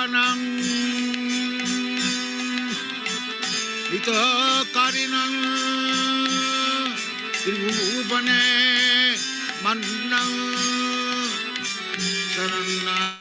लोकानां हितकारिणां त्रिभुवने मन्नं शरणं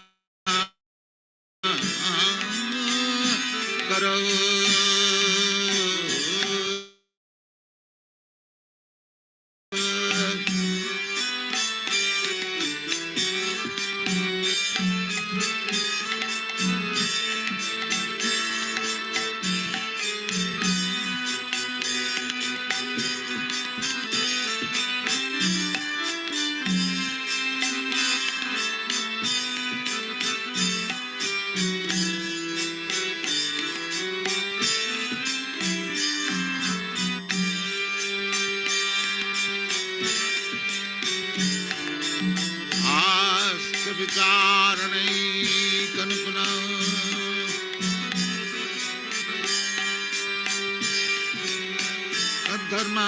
विचारणैकनिपुणः तद्धर्म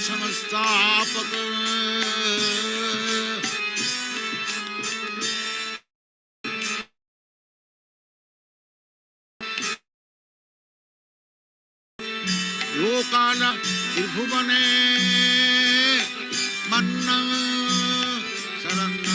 संस्थापक लोकानां त्रिभुवने मन्नं शरणं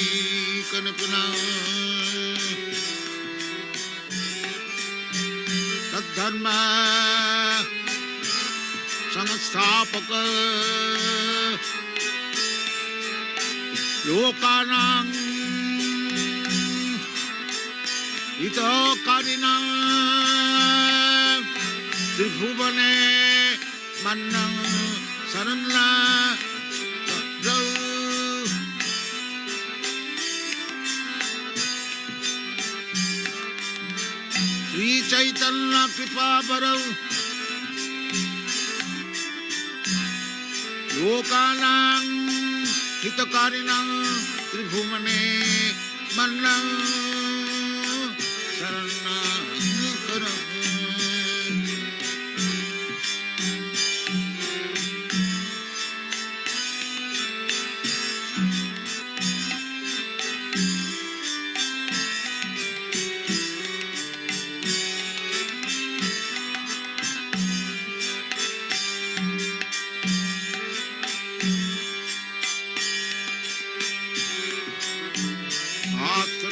विचारणैकनिपुणः तद्धर्म संस्थापक लोकानां हितकारिणां त्रिभुवने मन्नं शरणं श्री चैतन्य कृपावरौ लोकानां हितकारिणां त्रिभुवने मन्नं शरणं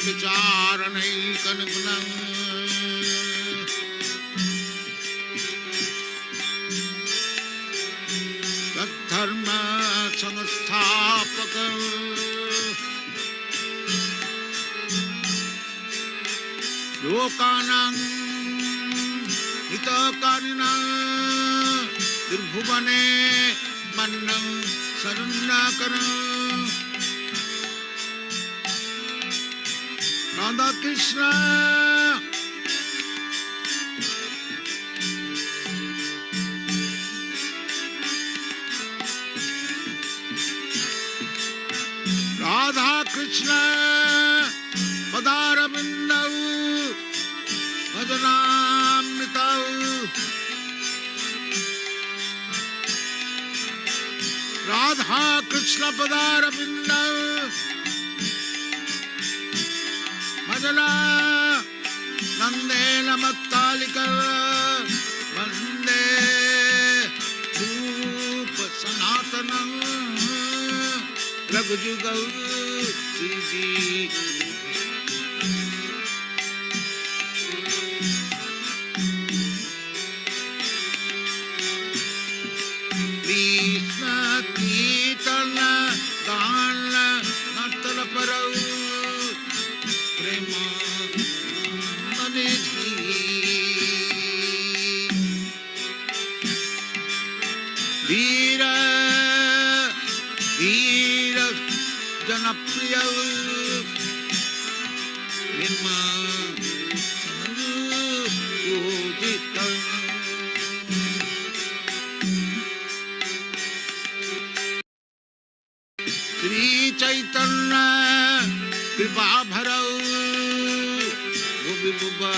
विचारणैकनिपुणः तद्धर्म संस्थापक लोकानां हितकारिणां त्रिभुवने मन्नं शरणं राधा कृष्ण राधा कृष्ण पदारविन्दौ भजनामृतौ राधा कृष्ण पदारविन्दौ भजना नंदेन मत्तालिका वंदे रूप सनातनं रघुजुगौ श्री कृष्ण कीर्तन गान नर्तन परौ प्रेम मनिधि वीर वीर जनप्रिय महिमा पूजित श्री चैतन्य कृपा भरौ भुवि भुवा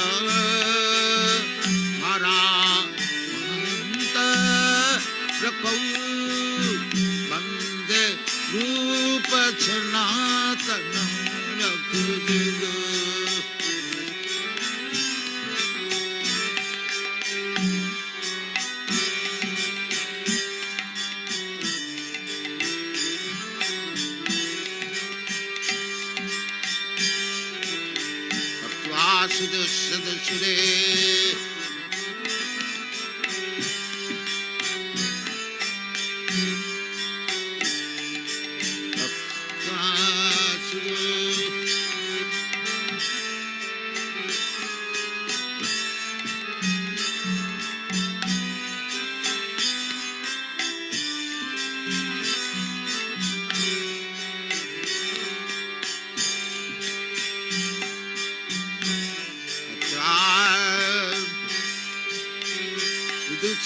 प्रकौ वंदे रूप सनातनं रघुवीर सदसुरे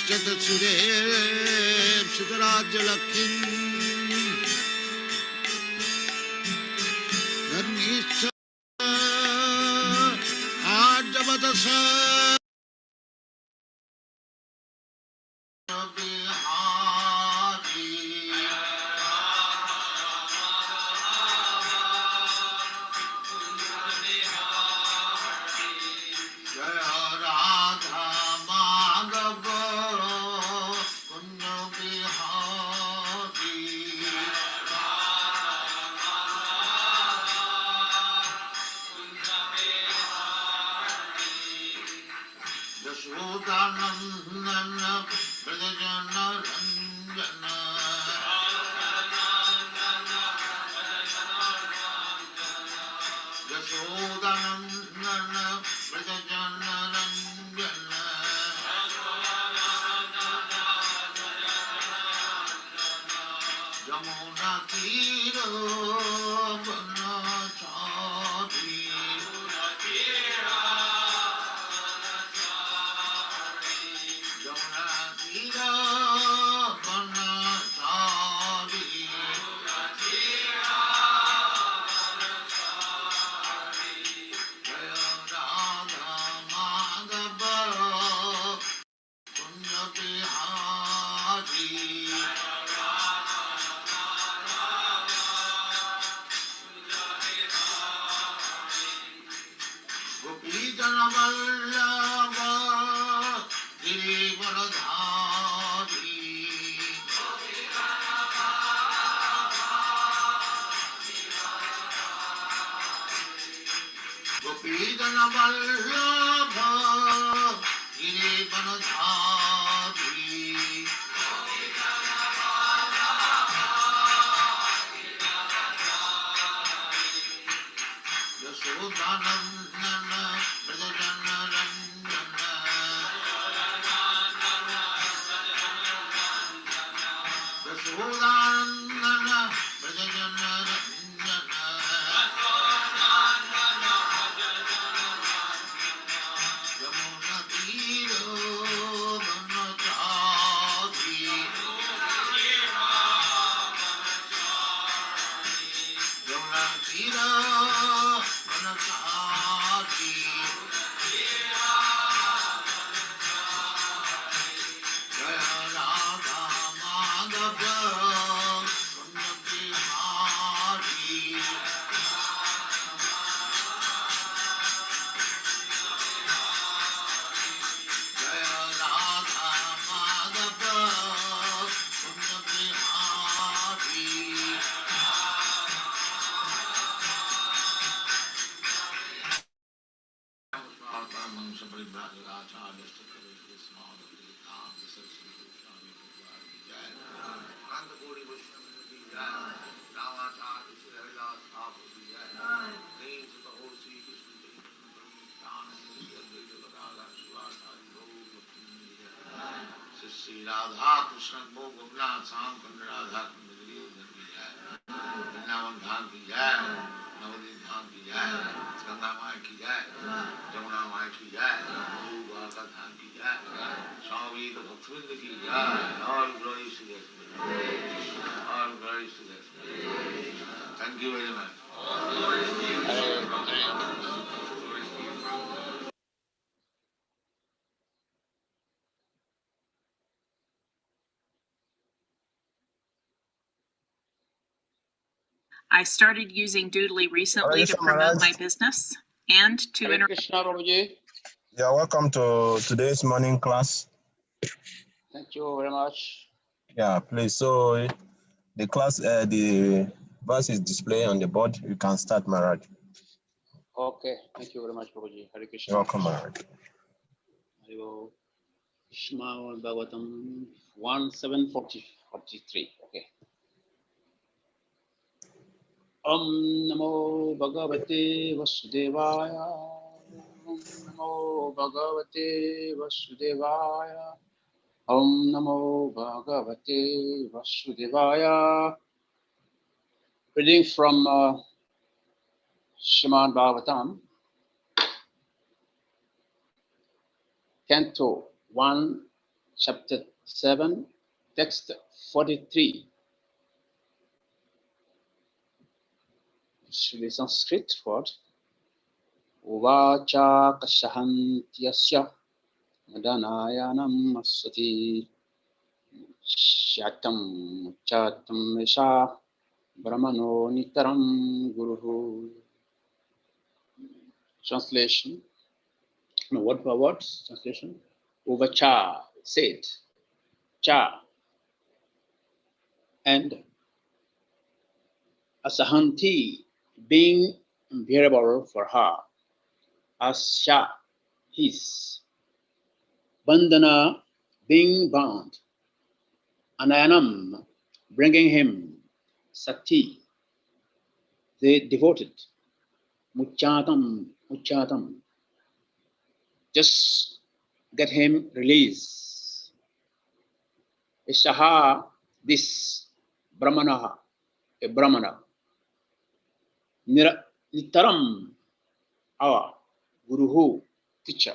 चतुरे सुतराज्य लक्ष्मी धर्मीश्च आर्जवदश राधा कृष्ण को गोपनाथ श्याम कुंड राधा कुंड वृंदावन धाम की जय। Navadip Dham ki jai, Ganga Mai ki jai, Jamuna Mai ki jai, Guru Dwarka Dham ki jai, Swami the Bhaktivinoda ki jai, all glories to the all glories to the Thank you very much. I started using Doodly recently to promote my business and to Hare Krishna, Prabhuji. Yeah, welcome to today's morning class. Thank you very much. Yeah, please. So the class, the verse is displayed on the board. You can start, Maharaj. Okay, thank you very much, Prabhuji. Hare Krishna. You're welcome, Maharaj. Hare Shma Bhagavatam 1:7:43. Okay. Om Namo Bhagavate Vasudevaya. Om Namo Bhagavate Vasudevaya. Om Namo Bhagavate Vasudevaya. Reading from Shrimad Bhagavatam, Canto 1, Chapter 7, Text 43. The Sanskrit word. Uvacha kashahantyasya madanayanam asati shatam chatam esha brahmano nitaram guruhu. Translation. No, word for word translation. Uvacha said, cha, and asahanti being unbearable for her, asya his, bandhana being bound, anayanam bringing him, sati the devoted, muchatam just get him release. Ishaha this brahmana, a brahmana, nitaram our guruhu teacher.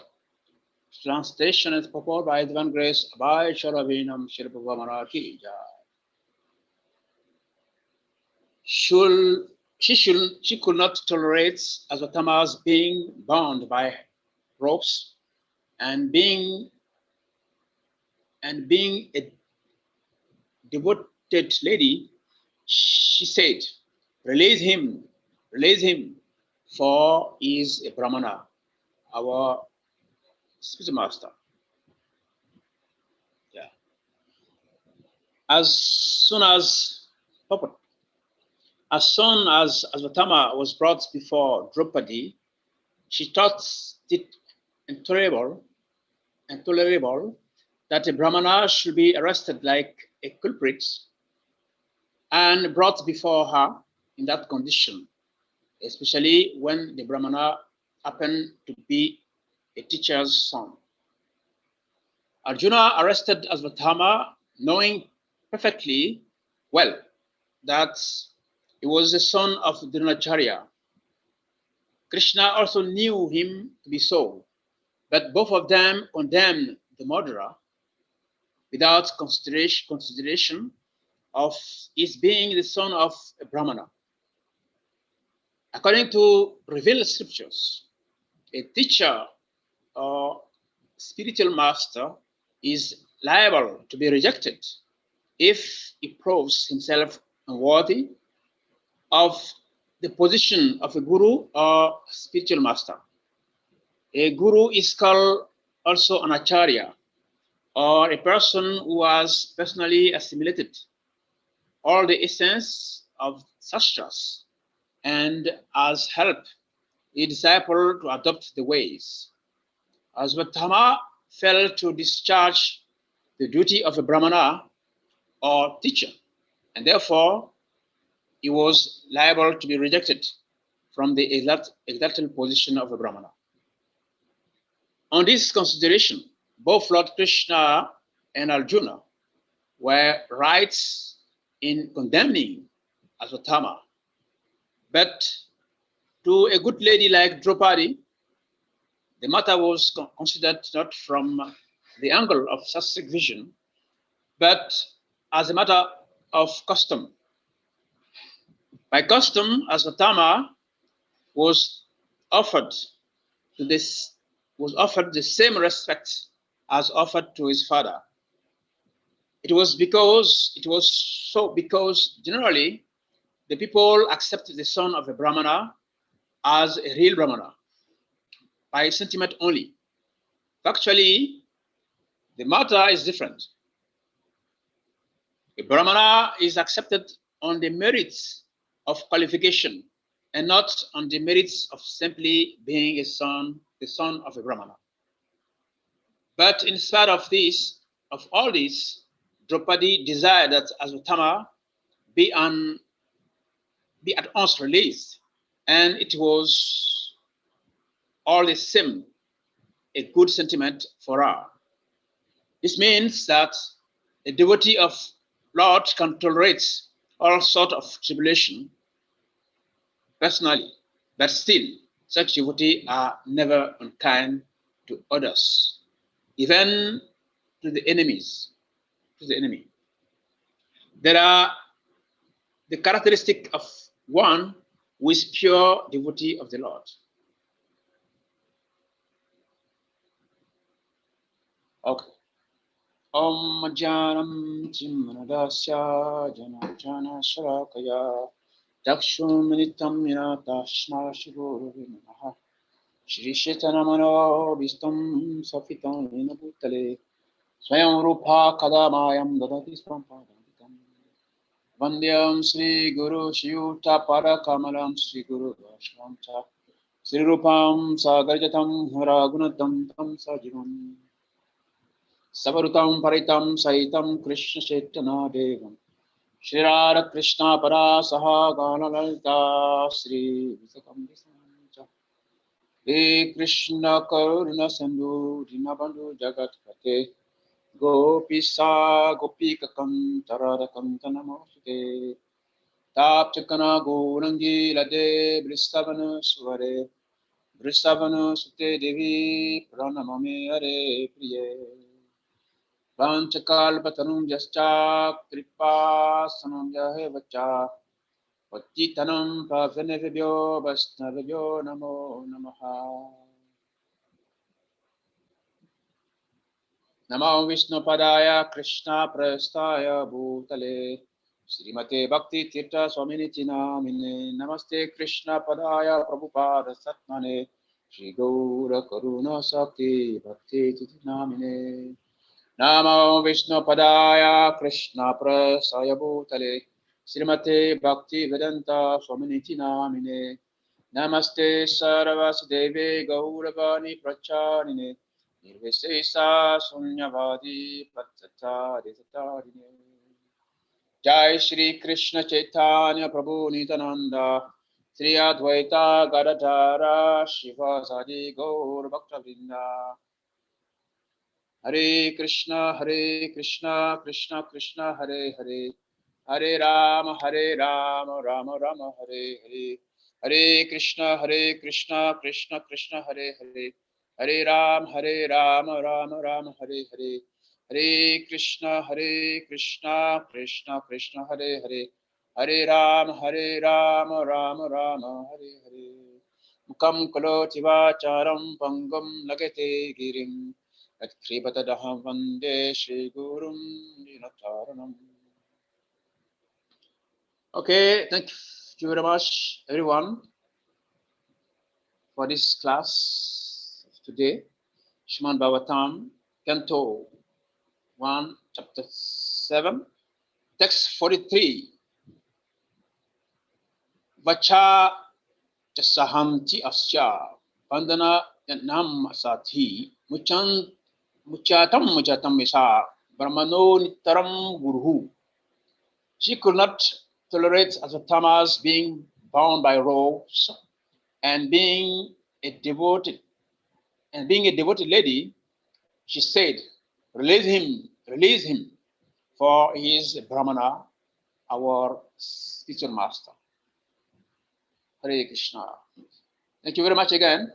Translation is proposed by Divine Grace by Sharavinam Shirpava Maraki. She could not tolerate Asvatthama's being bound by ropes and being a devoted lady. She said, release him, for he is a Brahmana, our spiritual master. Yeah. As soon as Asvatthama was brought before Draupadi, she thought it intolerable that a Brahmana should be arrested like a culprit and brought before her in that condition, especially when the Brahmana happened to be a teacher's son. Arjuna arrested Asvatthama, knowing perfectly well that he was the son of Dronacharya. Krishna also knew him to be so, but both of them condemned the murderer without consideration of his being the son of a Brahmana. According to revealed scriptures, a teacher or spiritual master is liable to be rejected if he proves himself unworthy of the position of a guru or spiritual master. A guru is called also an acharya, or a person who has personally assimilated all the essence of sastras and has helped a disciple to adopt the ways. Asvatthama failed to discharge the duty of a brahmana or teacher, and therefore he was liable to be rejected from the exalted position of a brahmana. On this consideration, both Lord Krishna and Arjuna were right in condemning Asvatthama, but To a good lady like Draupadi, the matter was considered not from the angle of such vision, but as a matter of custom. By custom, Asvatthama was offered the same respect as offered to his father. It was because generally the people accepted the son of a Brahmana as a real Brahmana by sentiment only. Factually, the matter is different. A Brahmana is accepted on the merits of qualification and not on the merits of simply being the son of a Brahmana. But in spite of all this, Draupadi desired that Asvatthama be at once released, and it was all the same a good sentiment for her. This means that a devotee of Lord can tolerate all sorts of tribulation personally, but still, such devotees are never unkind to others, even to the enemies. To the enemy, there are the characteristic of one who is pure devotee of the Lord. Okay. Om Janam Chimnadasya Jana Jana Sharakaya Dakshuminitam Minata Shma Shiguru Namaha Shri Shetanamano Vistam Safitam Vinabhutale Swayam Rupa Kadamayam Dadati Swampadavitam Vandyam Sri Guru Shiyuta Parakamalam Sri Guru Vashramcha Sri Rupam Sagarjatam Haragunatam Tam Sajivam Savarutam Paritam Saitam Krishna Chaitanya Devam Shri Radha Krishna Parasaha Ganalalita Sri Visakam Visancha He Krishna Karuna Sandhu Dinabandhu Jagat Pate Gopisa Gopikakam Taradakam Tanamosute Tapchakana Gourangi Lade Bristavana Suvare Bristavana Sute Devi Pranamame Hare Priye Panchakalpatanum Jascha Kripa Sanam Jahe Vacha Patitanam Pavanevibyo Vaisnavibyo Namo Namaha Namo Vishnu Padaya Krishna Prastaya Bhutale Srimate Bhakti Tirtha Swamini Namine Namaste Krishna Padaya Prabhupada Satmane Shri Gaura Karuna Sakti Bhakti Namine Namo Vishnu Padaya Krishna Prasaya Bhutale Srimate Bhakti Vedanta Swamini Namine Namaste Sarvasudeve Gauravani Pracharine Nirvishesha Sunyavadi Prattatari Tatarine Jai Shri Krishna Chaitanya Prabhu Nityananda Sri Advaita Gadadhara Shiva Sadi Gaur Bhakta Vrinda Hare Krishna, Krishna Krishna, Hare Hare, Hare Rama, Rama Rama, Hare Hare, Hare Krishna, Krishna Krishna, Hare Hare, Hare Rama, Rama Hare Hare, Hare Krishna, Krishna Krishna, Hare Hare, Hare Rama, Rama Hare Hare. Mukam Kaloti Vacharam Pangam Lagate Girim. At Kribatadaham Vande Shri Gurum Dinataranam. Okay, thank you very much, everyone, for this class today. Shriman Bhagavatam, Canto 1, Chapter 7, Text 43. Vacha Chasahamti Asya Vandana Nam Asati Muchatam Misa Brahmano Nitaram Guru. She could not tolerate Asvatthama's being bound by ropes and being a devoted lady. She said, release him, for he is a Brahmana, our spiritual master. Hare Krishna. Thank you very much again.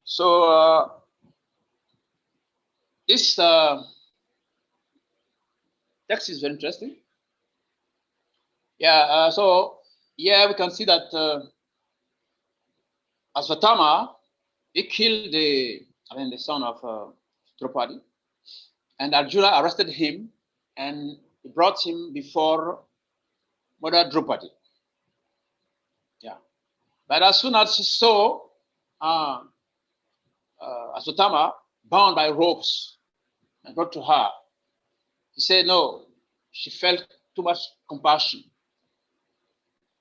So this text is very interesting. Yeah, so yeah, we can see that Asvatama, he killed the son of Draupadi, and Arjuna arrested him and brought him before Mother Draupadi. Yeah, but as soon as she saw Asvatama bound by ropes and brought to her, he said no. She felt too much compassion.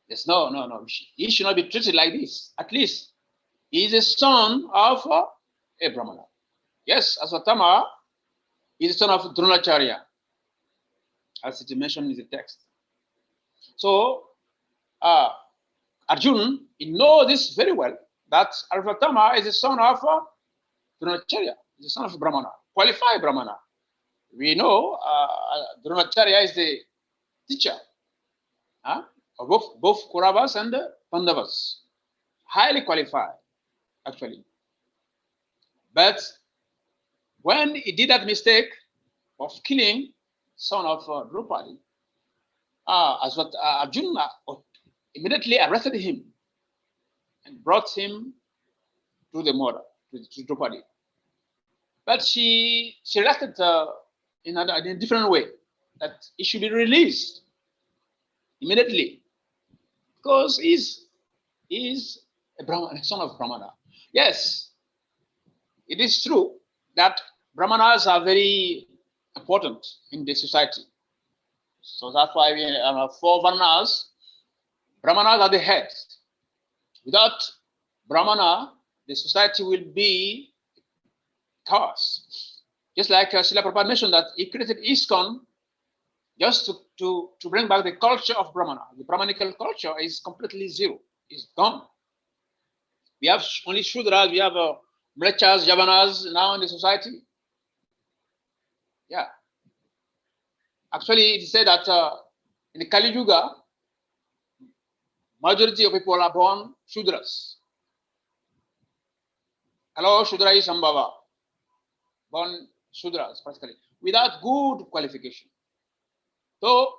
Yes, no. He should not be treated like this. At least he is a son of a Brahmana. Yes, Asvatama is the son of Dronacharya, as it mentioned in the text. So Arjun, he knows this very well, that Asvatama is the son of Dronacharya, the son of Brahmana, qualified Brahmana. We know Dronacharya is the teacher of both Kauravas and Pandavas, highly qualified, actually. But when he did that mistake of killing son of Draupadi, Arjuna immediately arrested him and brought him to the mother, to Draupadi. But she reacted in a different way, that he should be released immediately because he's a Brahmana, son of Brahmana. Yes, it is true that Brahmanas are very important in the society. So that's why we have 4 Varnas. Brahmanas are the heads. Without Brahmana, the society will be chaos. Just like Srila Prabhupada mentioned that he created ISKCON just to bring back the culture of Brahmana. The Brahmanical culture is completely zero. It's gone. We have only Shudras, we have Mlechas, Javanas now in the society. Yeah. Actually, it is said that in the Kali Yuga, majority of people are born Shudras. Hello, Shudra is Sambhava. Born Shudras, practically, without good qualification. So,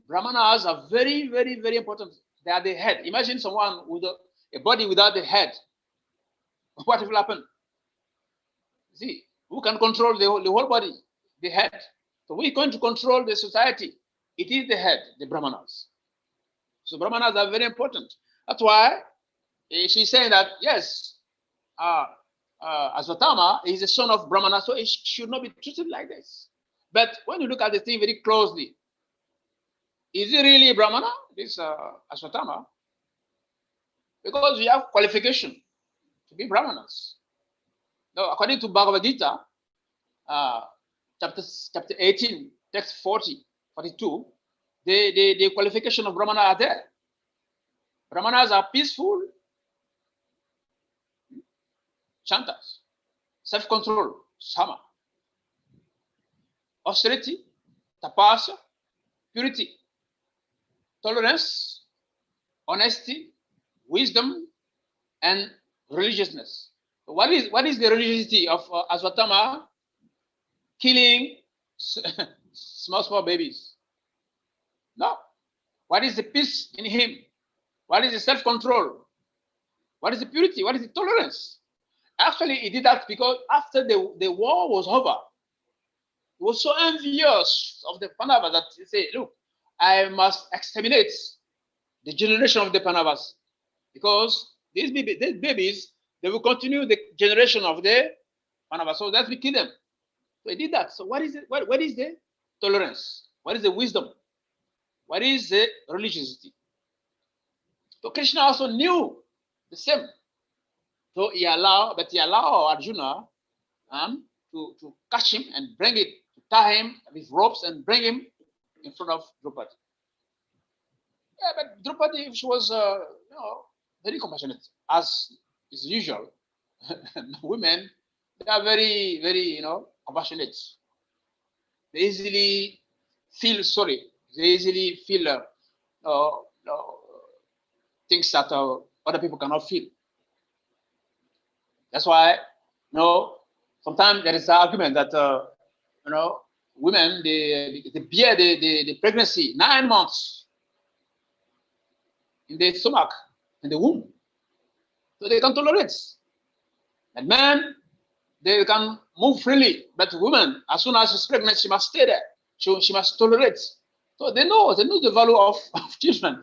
Brahmanas are very, very, very important. They are the head. Imagine someone with a body without the head. What will happen? See, who can control the whole body? The head. So we're going to control the society. It is the head, the Brahmanas. So Brahmanas are very important. That's why she's saying that, yes, Asvatama is the son of Brahmana, so it should not be treated like this. But when you look at the thing very closely, is he really a Brahmana, this Asvatama? Because we have qualification to be Brahmanas. Now, according to Bhagavad Gita, chapter 18, text 40, 42, the qualification of Brahmana are there. Brahmanas are peaceful, chantas, self-control, sama, austerity, tapasya, purity, tolerance, honesty, wisdom, and religiousness. What is the religiosity of Asvatama killing small babies? No. What is the peace in him? What is the self-control? What is the purity? What is the tolerance? Actually, he did that because after the war was over, he was so envious of the Pandavas that he said, look, I must exterminate the generation of the Pandavas because these babies, they will continue the generation of the Pandavas. So that we kill them. So he did that. So what is it? What is the tolerance? What is the wisdom? What is the religiosity? So Krishna also knew the same. So he allowed Arjuna to catch him and bring it, to tie him with ropes and bring him in front of Draupadi. Yeah, but Draupadi, she was very compassionate, as is usual. Women, they are very, very, compassionate. They easily feel sorry. They easily feel things that other people cannot feel. That's why, sometimes there is an argument that, women, they bear the pregnancy 9 months in the stomach, in the womb. So they can tolerate. And men, they can move freely. But women, as soon as she's pregnant, she must stay there. She must tolerate. So they know the value of children.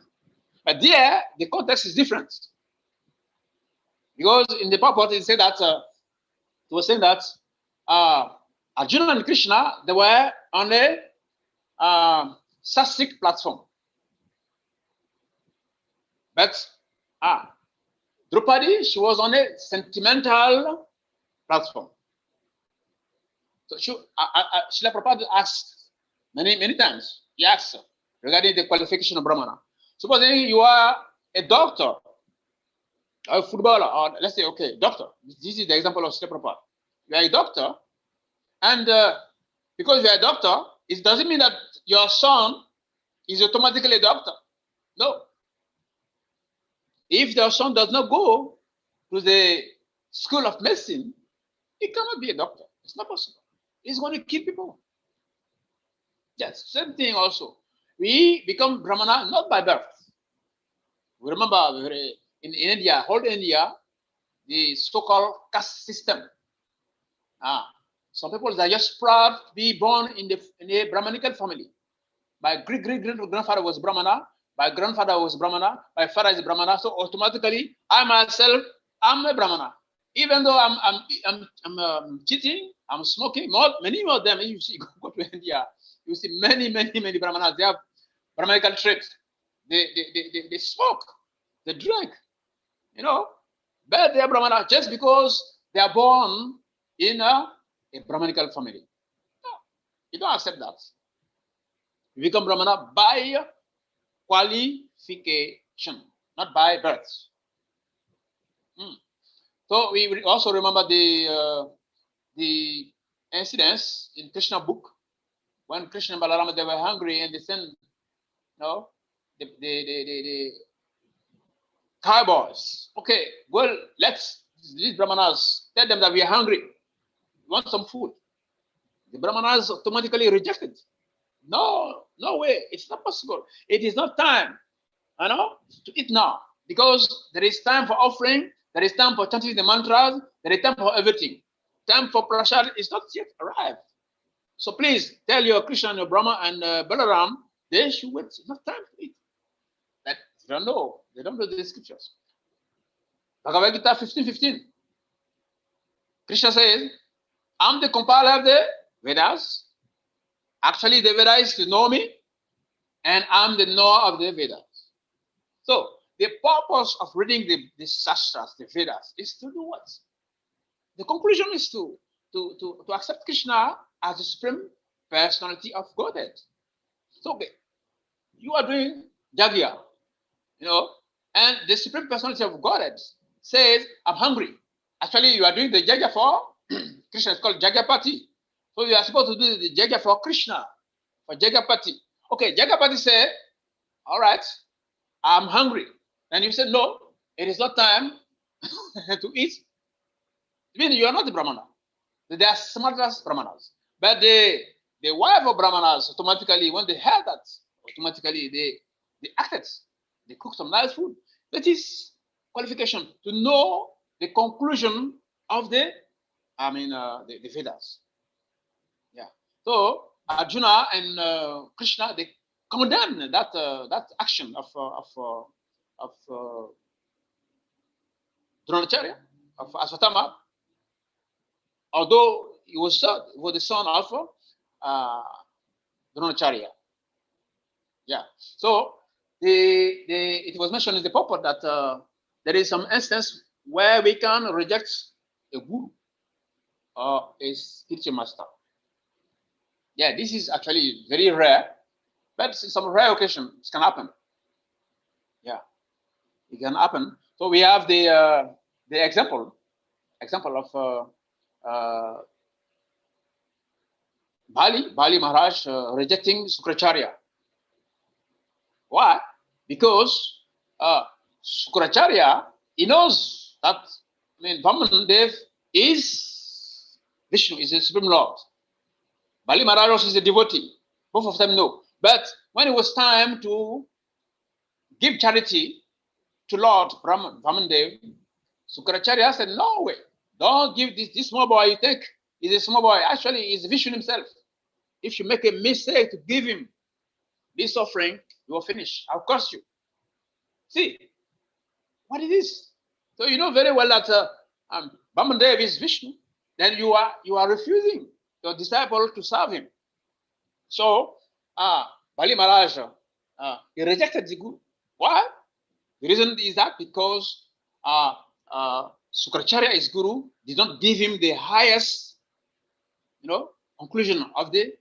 But there, the context is different. Because in the purport, it said that, it was saying that Arjuna and Krishna, they were on a sattvic platform. But Draupadi, she was on a sentimental platform. So Srila Prabhupada asked many times, he asked her regarding the qualification of Brahmana. Supposing you are a doctor, or a footballer, or let's say, okay, doctor. This is the example of Srila Prabhupada. You are a doctor, and because you are a doctor, it doesn't mean that your son is automatically a doctor. No. If your son does not go to the school of medicine, he cannot be a doctor. It's not possible. He's going to kill people. Yes, same thing also. We become Brahmana not by birth. We remember in India, whole India, the so-called caste system. Some people are just proud to be born in a Brahmanical family. My great-great-grandfather was Brahmana. My grandfather was Brahmana. My father is Brahmana. So automatically, I myself, I'm a Brahmana. Even though I'm cheating, I'm smoking. Many of them, you see, go to India, you see many Brahmanas. They have Brahmanical traits. They smoke, they drink, but they are Brahmana just because they are born in a Brahmanical family. No, you don't accept that. You become Brahmana by qualification, not by birth. So we also remember the incidents in Krishna book when Krishna and Balarama, they were hungry and they sent the cowboys. Okay, well, these Brahmanas tell them that we are hungry. We want some food. The Brahmanas automatically rejected. No way. It's not possible. It is not time, to eat now, because there is time for offering. There is time for chanting the mantras. There is time for everything. Time for prasad is not yet arrived. So please tell your Krishna, your Brahma, and Balaram, they should wait. It's not time to eat. That they don't know. They don't know the scriptures. Bhagavad Gita 15:15. Krishna says, I'm the compiler of the Vedas. Actually, the Vedas is to know me, and I'm the knower of the Vedas. So the purpose of reading the Shastras, the Vedas, is to do what? The conclusion is to accept Krishna as the supreme personality of Godhead. So okay, you are doing Jagya, and the supreme personality of Godhead says, I'm hungry. Actually, you are doing the Jagya for Krishna. It's called Jagyapati. So you are supposed to do the Jagya for Krishna, for Jagyapati. Okay, Jagyapati said, all right, I'm hungry. And you said, no, it is not time to eat. I mean, you are not the Brahmana. There are some other Brahmanas. But the wife of Brahmanas, automatically, when they heard that, automatically they acted. They cooked some nice food. That is qualification to know the conclusion of the Vedas. Yeah. So Arjuna and Krishna, they condemn that action of Dronacharya, of Asvatthama, although he was the son of Dronacharya. Yeah. So it was mentioned in the purport that there is some instance where we can reject a guru or a spiritual master. Yeah, this is actually very rare, but in some rare occasions it can happen. Yeah, it can happen. So we have the example of Bali Maharaj rejecting Sukracharya. Why? Because Sukracharya, he knows that I mean, Vamandev is Vishnu, is the Supreme Lord. Bali Maharaj is a devotee. Both of them know. But when it was time to give charity to Lord Vamandev, Sukracharya said, no way, don't give this small boy you think is a small boy. Actually, he's Vishnu himself. If you make a mistake to give him this offering, you will finish. I'll curse you. See, what it is. So you know very well that Vamandev is Vishnu. Then you are refusing your disciple to serve him. So Bali Maharaj, he rejected the Guru. Why? The reason is that because Sukracharya, his Guru, did not give him the highest, conclusion of the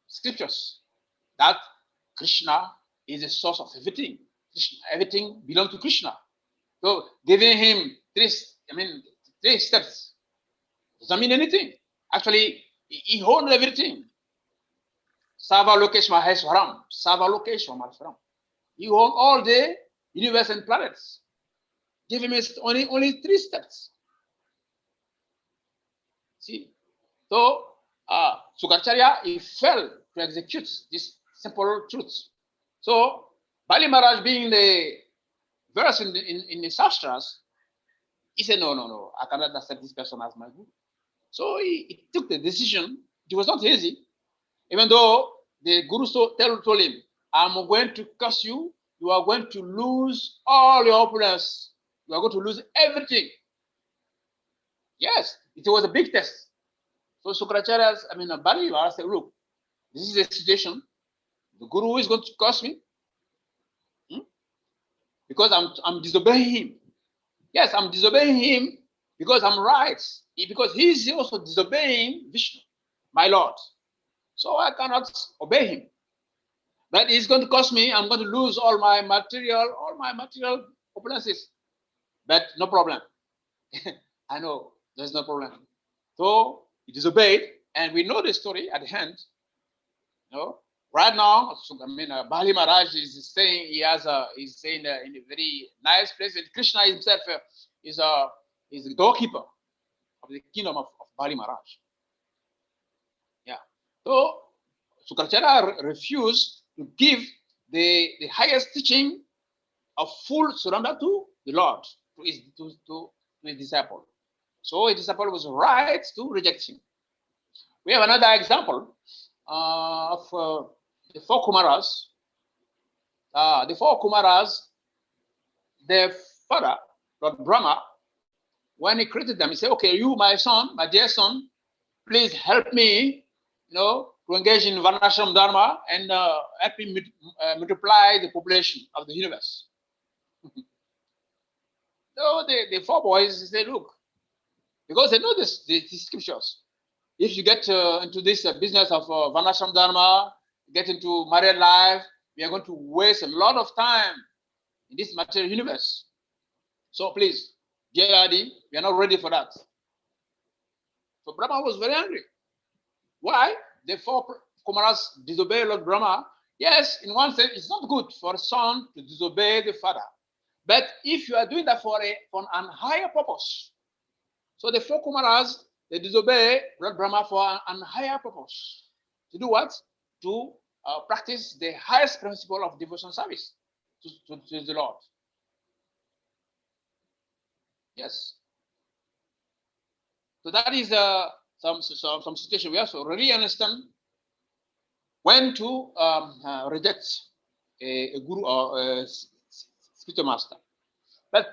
scriptures, that Krishna is the source of everything. Everything belongs to Krishna. So giving him three steps doesn't mean anything. Actually, he owns everything. Sava Lokeshma Maheshwaram. Sava Lokeshma Maheshwaram. He owns all the universe and planets. Give him only 3 steps. See? So Sukracharya, he failed to execute this simple truth. So Bali Maharaj, being the verse in the Shastras, he said, no, I cannot accept this person as my guru. So he took the decision. It was not easy, even though the guru told him, I'm going to curse you. You are going to lose all your opulence. You are going to lose everything. Yes, it was a big test. So Sukracharya, Bali Maharaj said, look, this is a situation. The guru is going to curse me because I'm disobeying him. Yes, I'm disobeying him because I'm right. Because he's also disobeying Vishnu, my Lord. So I cannot obey him. But it's going to cost me. I'm going to lose all my material opulences. But no problem. I know there's no problem. So he disobeyed, and we know the story at the end. Right now, Bali Maharaj is saying he's saying in a very nice place. And Krishna himself is the doorkeeper of the kingdom of Bali Maharaj. Yeah. So Sukracharya refused to give the highest teaching of full surrender to the Lord, to his disciple. So his disciple was right to reject him. We have another example of the 4 Kumaras. The 4 Kumaras, their father, Lord Brahma, when he created them, he said, okay, you, my son, my dear son, please help me, to engage in Varnashram Dharma and help me multiply the population of the universe. So the 4 boys say, look, because they know the scriptures. If you get into this business of Varnashram Dharma, get into married life, we are going to waste a lot of time in this material universe. So please, dear daddy, we are not ready for that. So Brahma was very angry. Why? The 4 Kumaras disobey Lord Brahma. Yes, in one sense, it's not good for a son to disobey the father. But if you are doing that for an higher purpose, so the 4 Kumaras, they disobey Lord Brahma for an higher purpose. To do what? To practice the highest principle of devotion service to the Lord. Yes. So that is some situation we have to really understand when to reject a guru or a spiritual master. But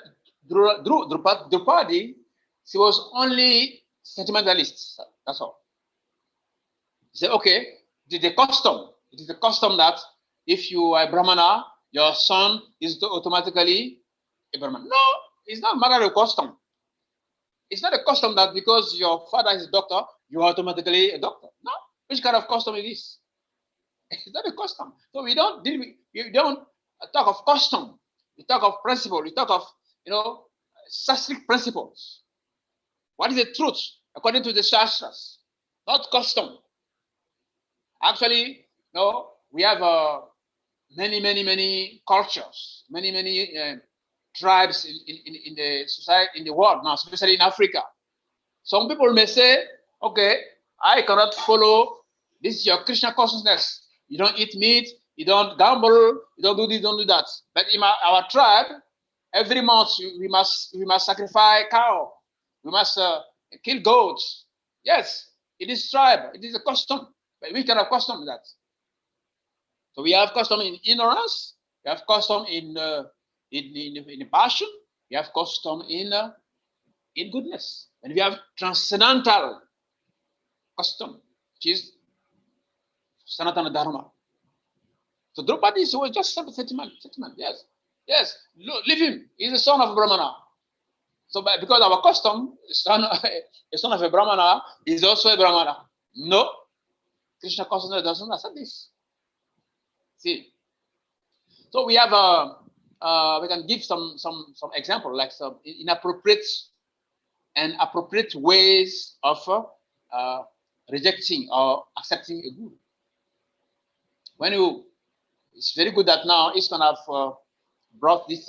Draupadi, she was only sentimentalist. That's all. He said, okay, it is a custom that if you are a Brahmana, your son is automatically a Brahman. No, it's not a matter of custom. It's not a custom that because your father is a doctor, you are automatically a doctor. No. Which kind of custom is this? It's not a custom. So we don't talk of custom. We talk of principle. We talk of, Sastric principles. What is the truth according to the Shastras? Not custom. Actually, we have many cultures, many tribes in the society, in the world now, especially in Africa. Some people may say, okay, I cannot follow, this is your Krishna consciousness. You don't eat meat, you don't gamble, you don't do this, don't do that. But in our tribe, every month we must sacrifice cow, we must kill goats. Yes, it is tribe, it is a custom, but we cannot custom that. So we have custom in ignorance, we have custom in passion, we have custom in goodness, and we have transcendental custom, which is Sanatana Dharma. So Draupadi is just sentiment. Yes. Leave him. He's the son of Brahmana. So because our custom, a son of a Brahmana is also a Brahmana. No, Krishna consciousness doesn't accept this. See, so we have we can give some example, like some inappropriate and appropriate ways of rejecting or accepting a guru. It's very good that now ISKCON have brought this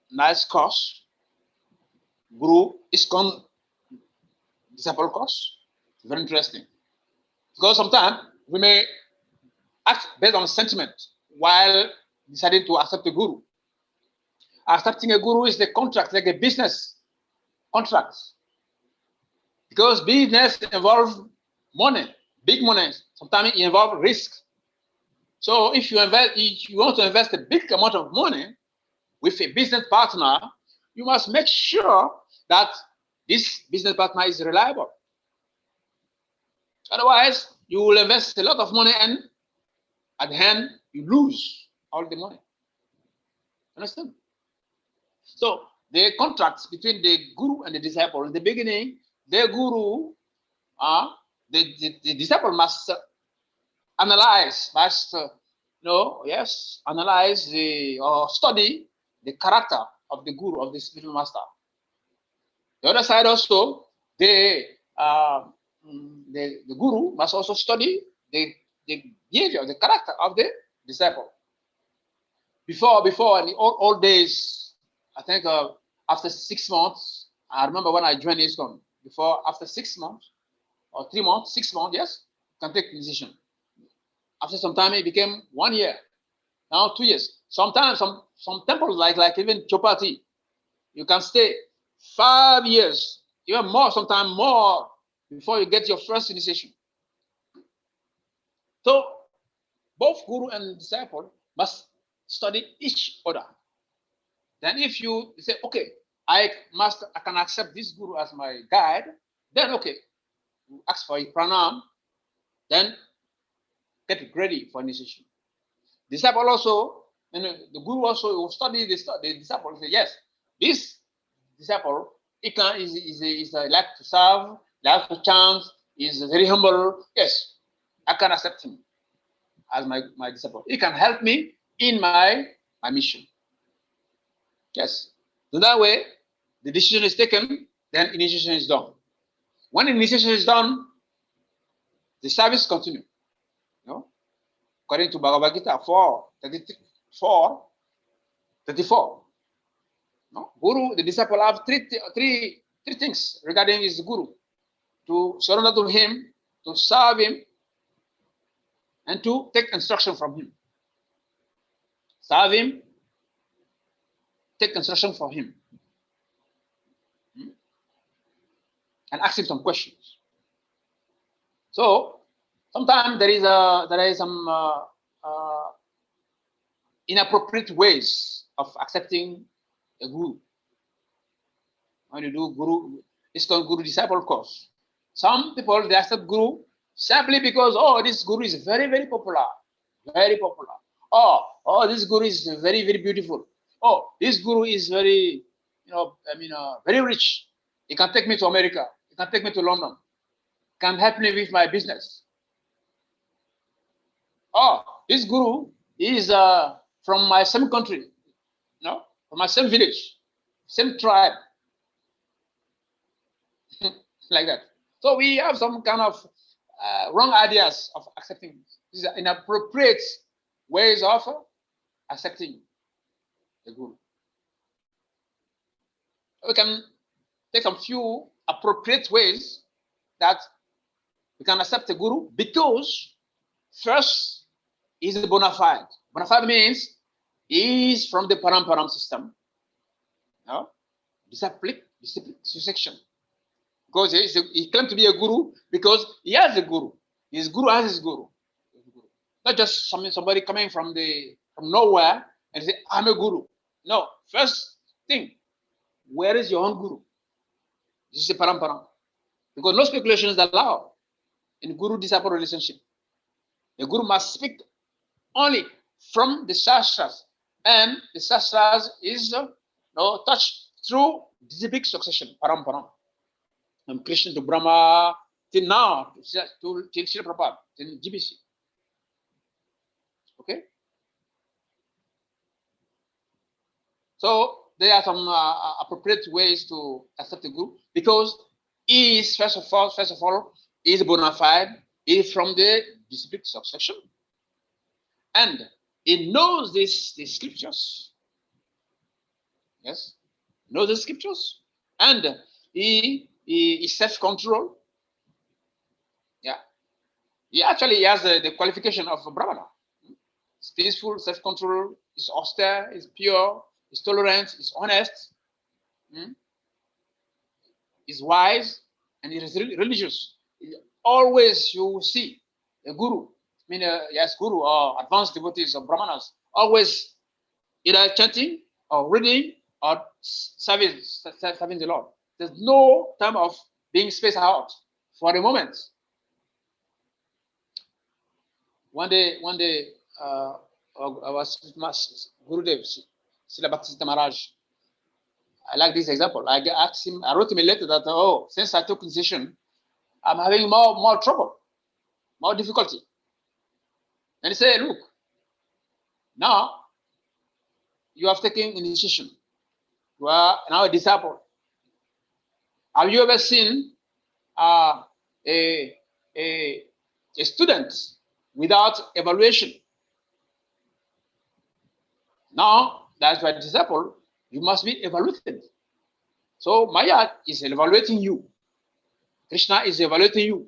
nice course, Guru ISKCON Disciple course. Very interesting. Because sometimes we may act based on sentiment while deciding to accept a guru. Accepting a guru is the contract, like a business contract. Because business involves money, big money. Sometimes it involves risk. So if you want to invest a big amount of money with a business partner, you must make sure that this business partner is reliable. Otherwise, you will invest a lot of money and at the end, you lose all the money. Understand? So the contracts between the guru and the disciple, in the beginning, the guru, the disciple must analyze, analyze or study the character of the guru, of the spiritual master. The other side also, the guru must also study the behavior, the character of the disciple. Before in the old days, I think after 6 months, I remember when I joined ISKCON, after 6 months or 3 months, 6 months, yes, you can take decision. After some time, it became 1 year. Now 2 years. Sometimes some temples like even Chopati, you can stay 5 years, even more, sometimes more, before you get your first initiation. So both guru and disciple must study each other. Then if you say, okay, I can accept this guru as my guide, then okay, you ask for a pranam, then get ready for initiation. Disciple also, and the guru also will study the disciple and say, yes, this disciple is like to serve, like to chant, is very humble. Yes, I can accept him as my disciple. He can help me in my mission. Yes. So that way, the decision is taken, then initiation is done. When initiation is done, the service continues. According to Bhagavad Gita 4:34. Guru, the disciple have three things regarding his guru: to surrender to him, to serve him, and to take instruction from him. Serve him, take instruction from him, and ask him some questions. So sometimes there is some inappropriate ways of accepting a guru. When you do ISKCON Guru Disciple course, some people, they accept guru simply because, oh, this guru is very, very popular, very popular. Oh, this guru is very, very beautiful. Oh, this guru is very, very rich. He can take me to America. He can take me to London. Can help me with my business. Oh, this guru is from my same country, from my same village, same tribe, like that. So we have some kind of wrong ideas of accepting. These are inappropriate ways of accepting the guru. We can take some few appropriate ways that we can accept a guru, because first is a bona fide. Bona fide means he is from the paramparam system. No? Disciplic succession. Because he claimed to be a guru because he has a guru. His guru has his guru. Not just somebody coming from nowhere and say, I'm a guru. No, first thing, where is your own guru? This is a paramparam. Because no speculation is allowed in guru-disciple relationship. The guru must speak only from the shastras, and the shastras is touched through disciplic succession, paramparam. From Krishna to Brahma, till now, till Srila Prabhupada, till GBC. Okay? So there are some appropriate ways to accept the guru, because he is first of all is bona fide, is from the disciplic succession, and he knows the scriptures. Yes, knows the scriptures, and he is self-control. Yeah, he actually has the qualification of a brahmana. It's peaceful, self-control, is austere, is pure, is tolerant, is honest, is wise, and he is religious. Always you see a guru, yes, guru or advanced devotees or brahmanas, always either chanting or reading or serving the Lord. There's no time of being spaced out for a moment. One day, I was with Gurudev, Srila Bhaktisiddhanta Maharaj. I like this example. I asked him, I wrote him a letter that, oh, since I took initiation, I'm having more trouble, more difficulty. And he said, look, now you have taken initiation. You are now a disciple. Have you ever seen a student without evaluation? Now, that's why disciple, you must be evaluated. So Maya is evaluating you. Krishna is evaluating you.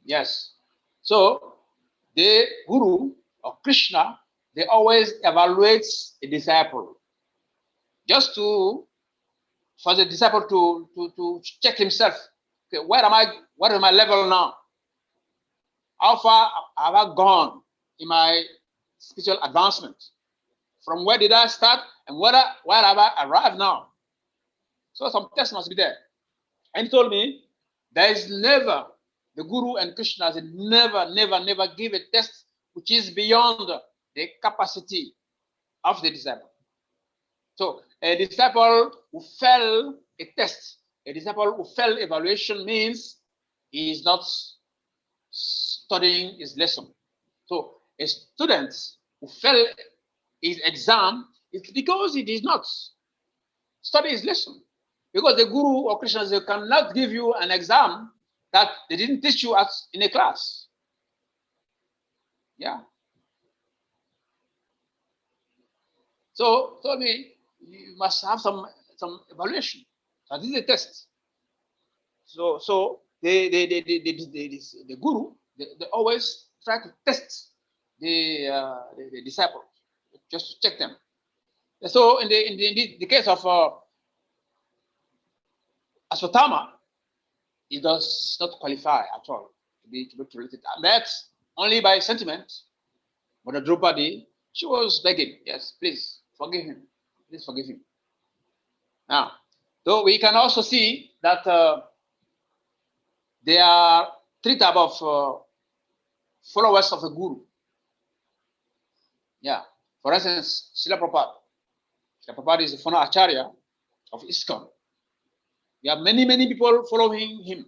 Yes. So the guru or Krishna, they always evaluate a disciple, just for the disciple to check himself. Okay, where am I? What is my level now? How far have I gone in my spiritual advancement? From where did I start, and where have I arrived now? So some test must be there. And he told me there is never, the Guru and Krishna never give a test which is beyond the capacity of the disciple. So a disciple who failed a test, a disciple who failed evaluation means he is not studying his lesson. So a student who failed his exam is because he did not study his lesson. Because the Guru or Krishna, they cannot give you an exam that they didn't teach you in a class. Yeah. So told me you must have some evaluation. So this is a test. So the Guru, they always try to test the disciple, just to check them. So in the case of Aswatthama, he does not qualify at all to be related. That only by sentiment. Mother Draupadi, she was begging, yes, please forgive him. Please forgive him. Now, so we can also see that there are three types of followers of the Guru. Yeah. For instance, Srila Prabhupada. Srila Prabhupada is the former Acharya of ISKCON. We have many people following him.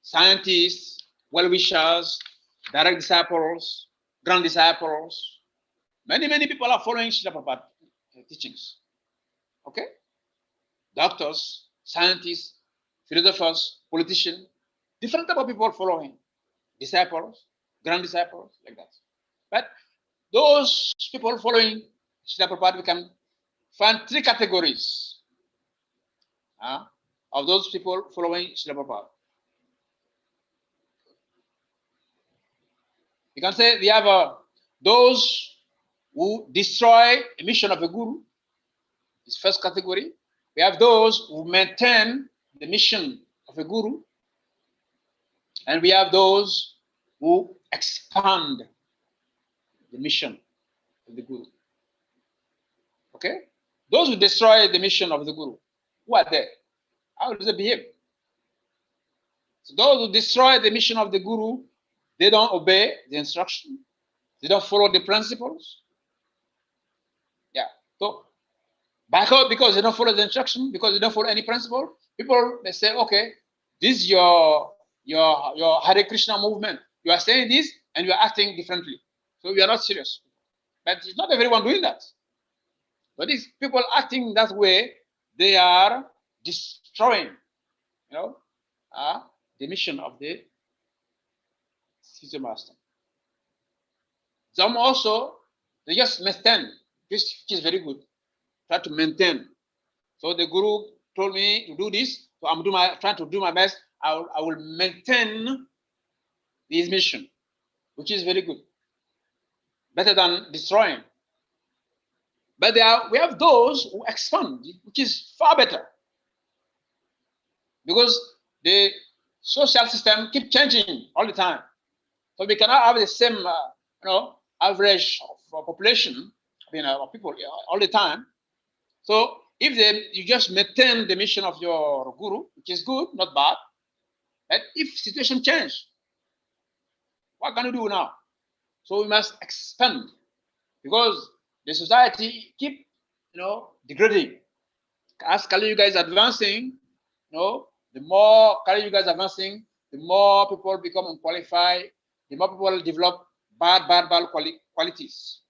Scientists, well-wishers, direct disciples, grand disciples. Many people are following Srila Prabhupada teachings. Okay? Doctors, scientists, philosophers, politicians, different type of people following. Disciples, grand disciples, like that. But those people following Srila Prabhupada, we can find three categories of those people following Srila Prabhupada. You can say we have those who destroy the mission of the Guru, this first category. We have those who maintain the mission of the Guru, and we have those who expand the mission of the Guru. Okay? Those who destroy the mission of the Guru, who are they? How do they behave? So those who destroy the mission of the Guru, they don't obey the instruction. They don't follow the principles. Yeah. So because they don't follow the instruction, because they don't follow any principle, people may say, okay, this is your Hare Krishna movement. You are saying this and you are acting differently. So you are not serious. But it's not everyone doing that. But these people acting that way, they are destroying, the mission of the spiritual master. Some also, they just maintain, which is very good. Try to maintain. So the Guru told me to do this, so I'm trying to do my best. I will maintain this mission, which is very good. Better than destroying. But we have those who expand, which is far better. Because the social system keeps changing all the time. So we cannot have the same, average of population, of people all the time. So if you just maintain the mission of your Guru, which is good, not bad, but if situation change, what can you do now? So we must expand, because the society keep, degrading. As Kali Yuga is advancing, the more Kali Yuga is advancing, the more people become unqualified, the more people develop bad qualities.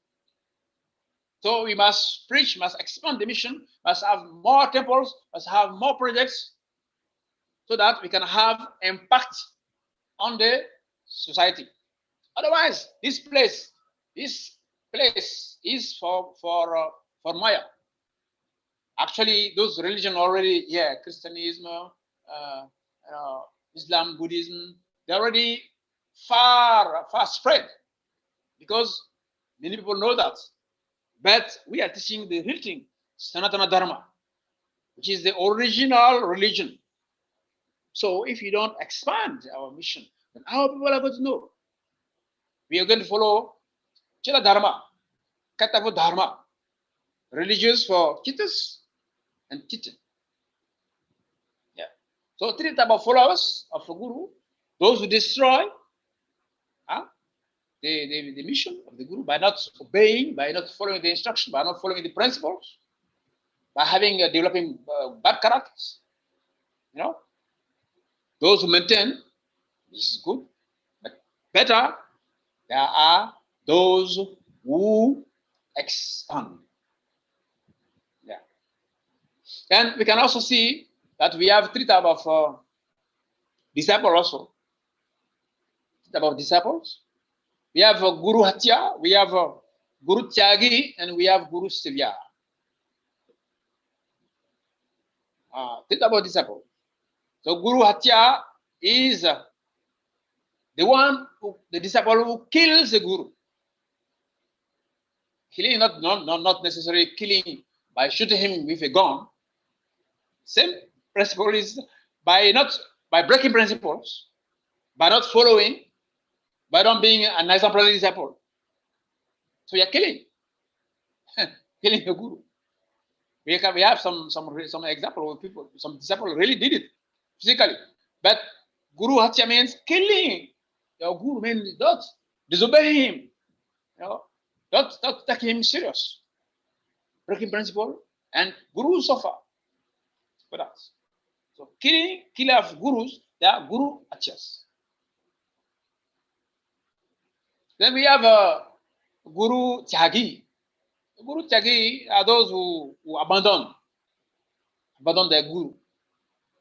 So we must preach, must expand the mission, must have more temples, must have more projects, so that we can have impact on the society. Otherwise, this place is for Maya. Actually, those religions already, Christianism, Islam, Buddhism, they're already far spread, because many people know that. But we are teaching the real thing, Sanatana Dharma, which is the original religion. So if you don't expand our mission, then how people are going to know? We are going to follow Chila Dharma, Katava Dharma, religious for Chitas and Chitan. Yeah. So three types of followers of the Guru: those who destroy the mission of the Guru by not obeying, by not following the instruction, by not following the principles, by developing bad characters. Those who maintain, this is good, but better, there are those who expand. Yeah. And we can also see that we have three types of disciples also. Three types of disciples. We have Guru Hatya, we have Guru Tyagi, and we have Guru Sevya. Three types of disciples. So Guru Hatya is the disciple who kills the Guru. Killing, not necessarily killing by shooting him with a gun. Same principle is by breaking principles, by not following, by not being an exemplary disciple. So you're killing, killing the Guru. We have some example of people, some disciples really did it physically, but Guru Hatya means killing. Your Guru means don't disobey him. Don't take him serious. Breaking principle, and Guru suffer for that. So killer of Gurus, they are Guru Hatyas. Then we have Guru Tyagi. Guru Tyagi are those who abandon their Guru.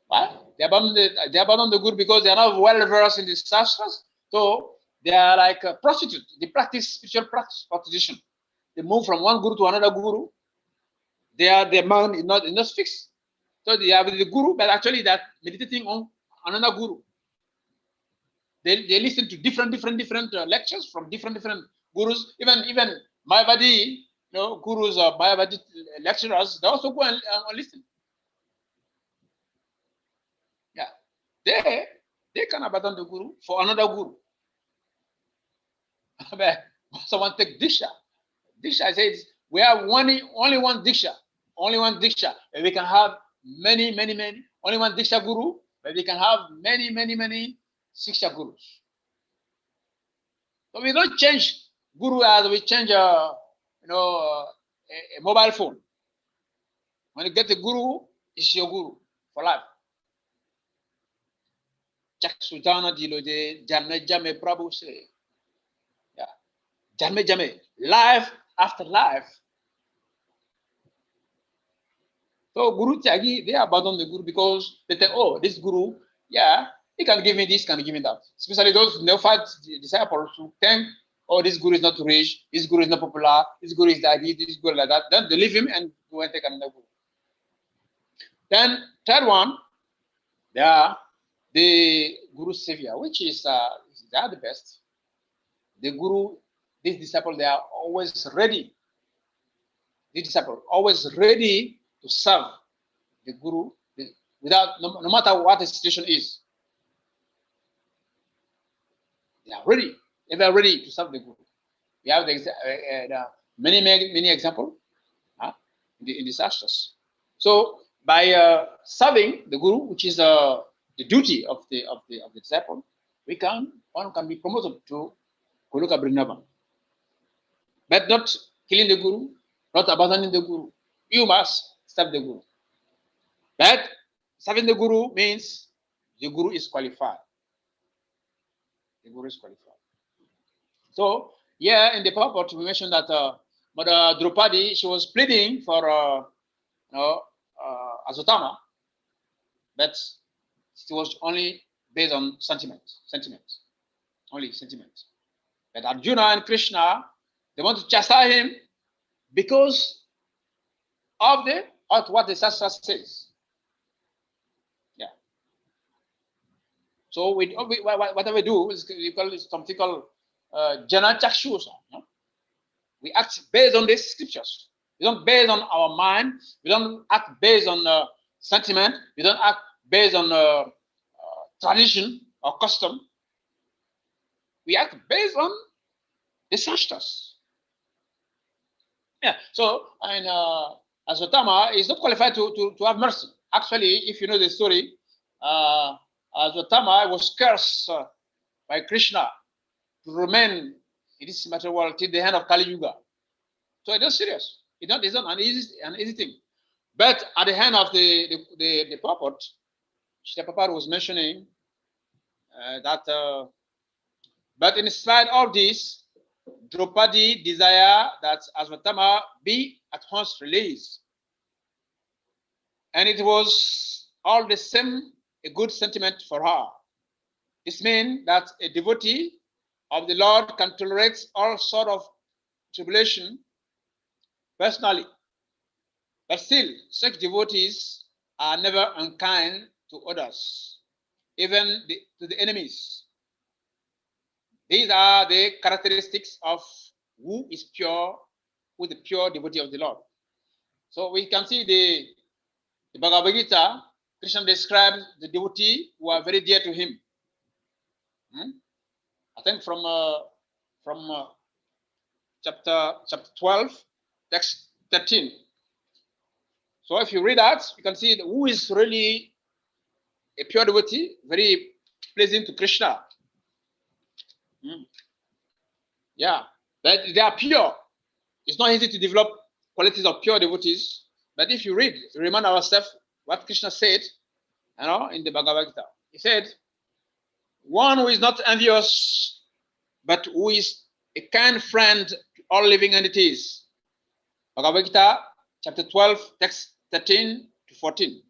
Why? They abandon the Guru because they are not well versed in the Shastras. So they are like a prostitute. They practice spiritual prostitution. They move from one Guru to another Guru. their mind is not fixed. So they have the guru, but actually that meditating on another guru. They listen to different lectures from different gurus. Even Mayavadi, gurus or Mayavadi lecturers, they also go and listen. Yeah, they can abandon the guru for another guru. Someone take diksha. Diksha says we have only one diksha, and we can have many. Only one diksha guru, but we can have many siksha gurus. So we don't change guru as we change a mobile phone. When you get a guru, it's your guru for life. Chaksutana Diloje, Jame Prabhu say. Yeah. Jame, life after life. So Guru Tyagi, they abandon the Guru because they think, oh, this Guru, yeah, he can give me this, can give me that. Especially those neophyte disciples who think, oh, this Guru is not rich, this Guru is not popular, this Guru is like this Guru like that. Then they leave him and go and take another Guru. Then third one, they are the Guru Savior, which is they are the best. The Guru, these disciples, they are always ready. The disciple always ready to serve the Guru without no matter what the situation is. They are ready. They are ready to serve the Guru. We have the many examples in the Shastras. So by serving the Guru, which is the duty of the disciple, one can be promoted to Goloka Vrindavan. But not killing the Guru, not abandoning the Guru. You must serve the Guru. But serving the Guru means the Guru is qualified. The Guru is qualified. So, yeah, in the purport, we mentioned that Mother Draupadi, she was pleading for Aswatthama, but it was only based on sentiment. Only sentiment. But Arjuna and Krishna, they want to chastise him because of what the Shastra says. Yeah. So whatever we do is we call it something called Jana Chakshusa. We act based on these scriptures. We don't based on our mind. We don't act based on sentiment. We don't act based on tradition or custom. We act based on the Shastras. Yeah. So, and Aswatthama is not qualified to have mercy. Actually, if you know the story, Aswatthama was cursed by Krishna to remain in this material world till the end of Kali Yuga. So it's not serious. It's not an easy thing. But at the end of the purport, Srila Prabhupada was mentioning that, but in spite of this, Draupadi desire that Aswatthama be at once released. And it was all the same a good sentiment for her. This means that a devotee of the Lord can tolerate all sort of tribulation personally. But still, such devotees are never unkind to others, even to the enemies. These are the characteristics of who is pure, who is the pure devotee of the Lord. So we can see the Bhagavad Gita, Krishna describes the devotee who are very dear to him. I think from chapter 12, text 13. So if you read that, you can see who is really a pure devotee, very pleasing to Krishna. Yeah, but they are pure. It's not easy to develop qualities of pure devotees. But if you read, remind ourselves what Krishna said, in the Bhagavad Gita. He said, one who is not envious, but who is a kind friend to all living entities. Bhagavad Gita, chapter 12, text 13 to 14.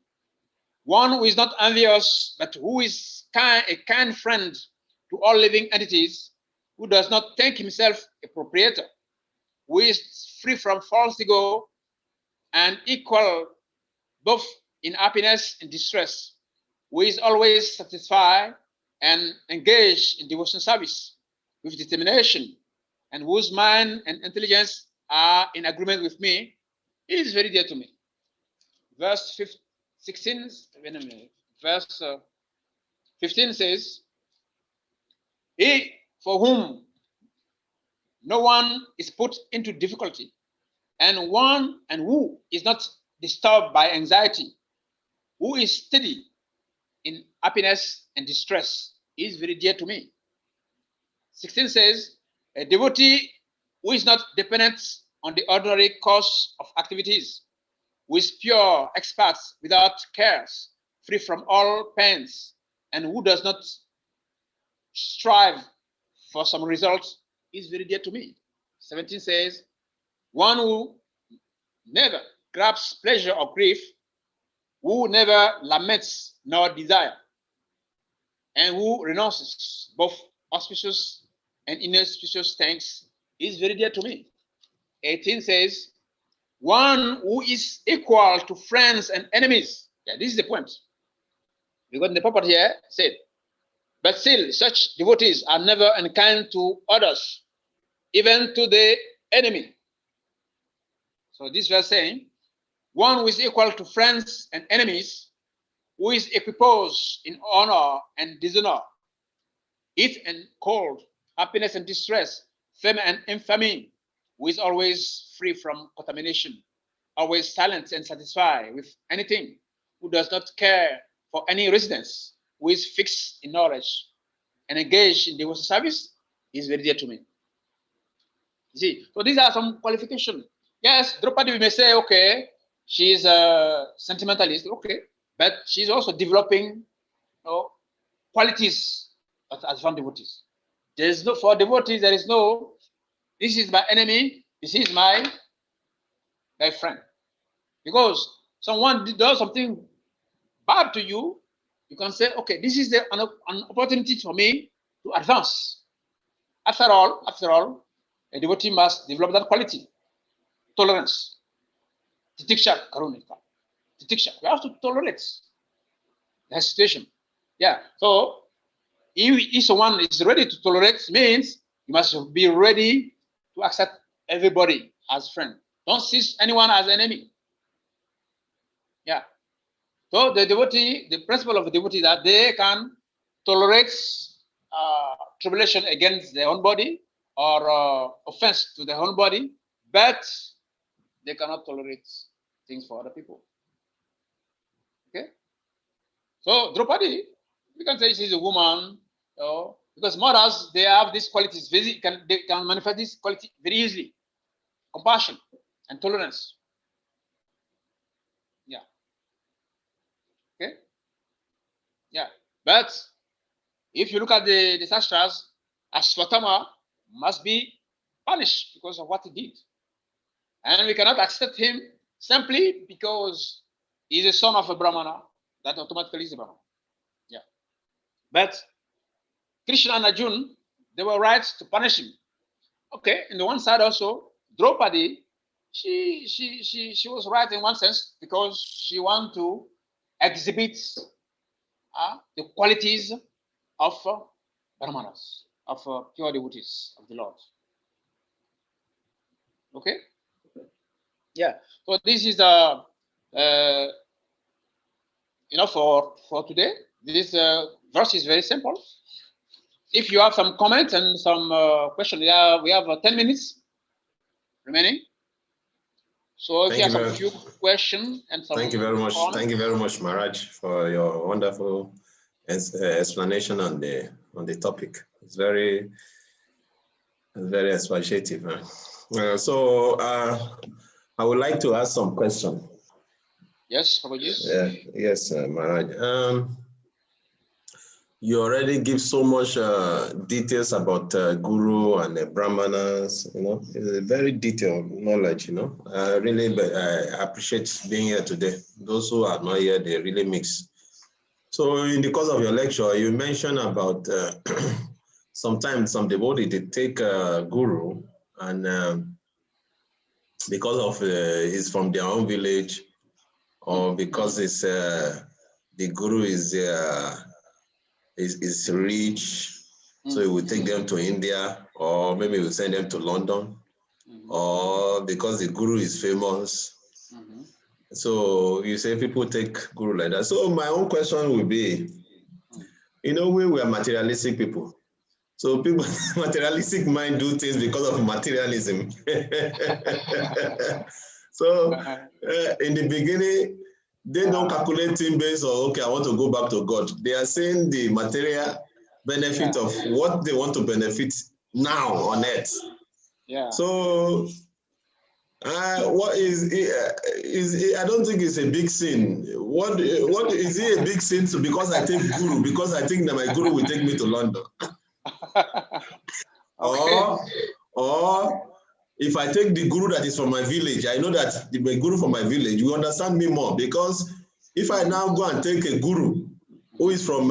One who is not envious, but who is a kind friend to all living entities, who does not think himself a proprietor, who is free from false ego, and equal both in happiness and distress, who is always satisfied and engaged in devotion service with determination, and whose mind and intelligence are in agreement with me, is very dear to me. Verse 16, wait a minute, verse 15 says, he for whom no one is put into difficulty, and who is not disturbed by anxiety, who is steady in happiness and distress, is very dear to me. 16 says, a devotee who is not dependent on the ordinary course of activities, who is pure experts without cares, free from all pains, and who does not strive for some result, is very dear to me. 17 says, one who never grabs pleasure or grief, who never laments nor desire, and who renounces both auspicious and inauspicious thanks, is very dear to me. 18 says, one who is equal to friends and enemies. Yeah, this is the point. Because the purport here said, but still, such devotees are never unkind to others, even to the enemy. So this verse saying, one who is equal to friends and enemies, who is equiposed in honor and dishonor, heat and cold, happiness and distress, fame and infamy, who is always free from contamination, always silent and satisfied with anything, who does not care for any residence, who is fixed in knowledge and engaged in devotional service, is very dear to me. You see, so these are some qualifications. Yes, Draupadi, may say, okay, she's a sentimentalist, okay, but she's also developing qualities as from devotees. There is no, for devotees, there is no, this is my enemy, this is my friend. Because someone does something bad to you, you can say, okay, this is an opportunity for me to advance. After all, a devotee must develop that quality, tolerance. Titiksha, Karunika. Titiksha. We have to tolerate the situation. Yeah. So if someone is ready to tolerate, means you must be ready to accept everybody as friend. Don't see anyone as enemy. Yeah. So the devotee, the principle of the devotee, that they can tolerate tribulation against their own body or offense to their own body, but they cannot tolerate things for other people. Okay. So Draupadi, we can say she's a woman, because mothers, they have these qualities. They can manifest this quality very easily: compassion and tolerance. Yeah. Okay. Yeah. But if you look at the Shastras, Ashwatthama must be punished because of what he did. And we cannot accept him simply because he's a son of a Brahmana. That automatically is a Brahmana. Yeah. But Krishna and Arjuna, they were right to punish him. Okay, in the one side also, Draupadi, she was right in one sense because she wanted to exhibit the qualities of Brahmanas, of pure devotees of the Lord. Okay? Yeah. So this is the for today. This verse is very simple. If you have some comments and some questions, we have 10 minutes remaining. So if you have some few questions and some thank you very much. Comments. Thank you very much, Maharaj, for your wonderful explanation on the topic. It's very expatiative. So I would like to ask some questions. Yes, how about you? Yes, Maharaj. You already give so much details about Guru and the Brahmanas, it's a very detailed knowledge, I really appreciate being here today. Those who are not here, they really mix. So in the course of your lecture, you mentioned about sometimes some devotee, they take Guru and because of it's from their own village, or because it's the guru is rich, so it will take them to India, or maybe we'll send them to London, or because the guru is famous. So you say people take guru like that. So my own question would be, we are materialistic people. So people, materialistic mind do things because of materialism. So in the beginning, they don't calculate things based on, okay, I want to go back to God. They are saying the material benefit of what they want to benefit now on earth. Yeah. So what is I don't think it's a big sin. What is it a big sin to, because I take guru, because I think that my guru will take me to London? Okay. Or if I take the guru that is from my village, I know that the guru from my village will understand me more, because if I now go and take a guru who is from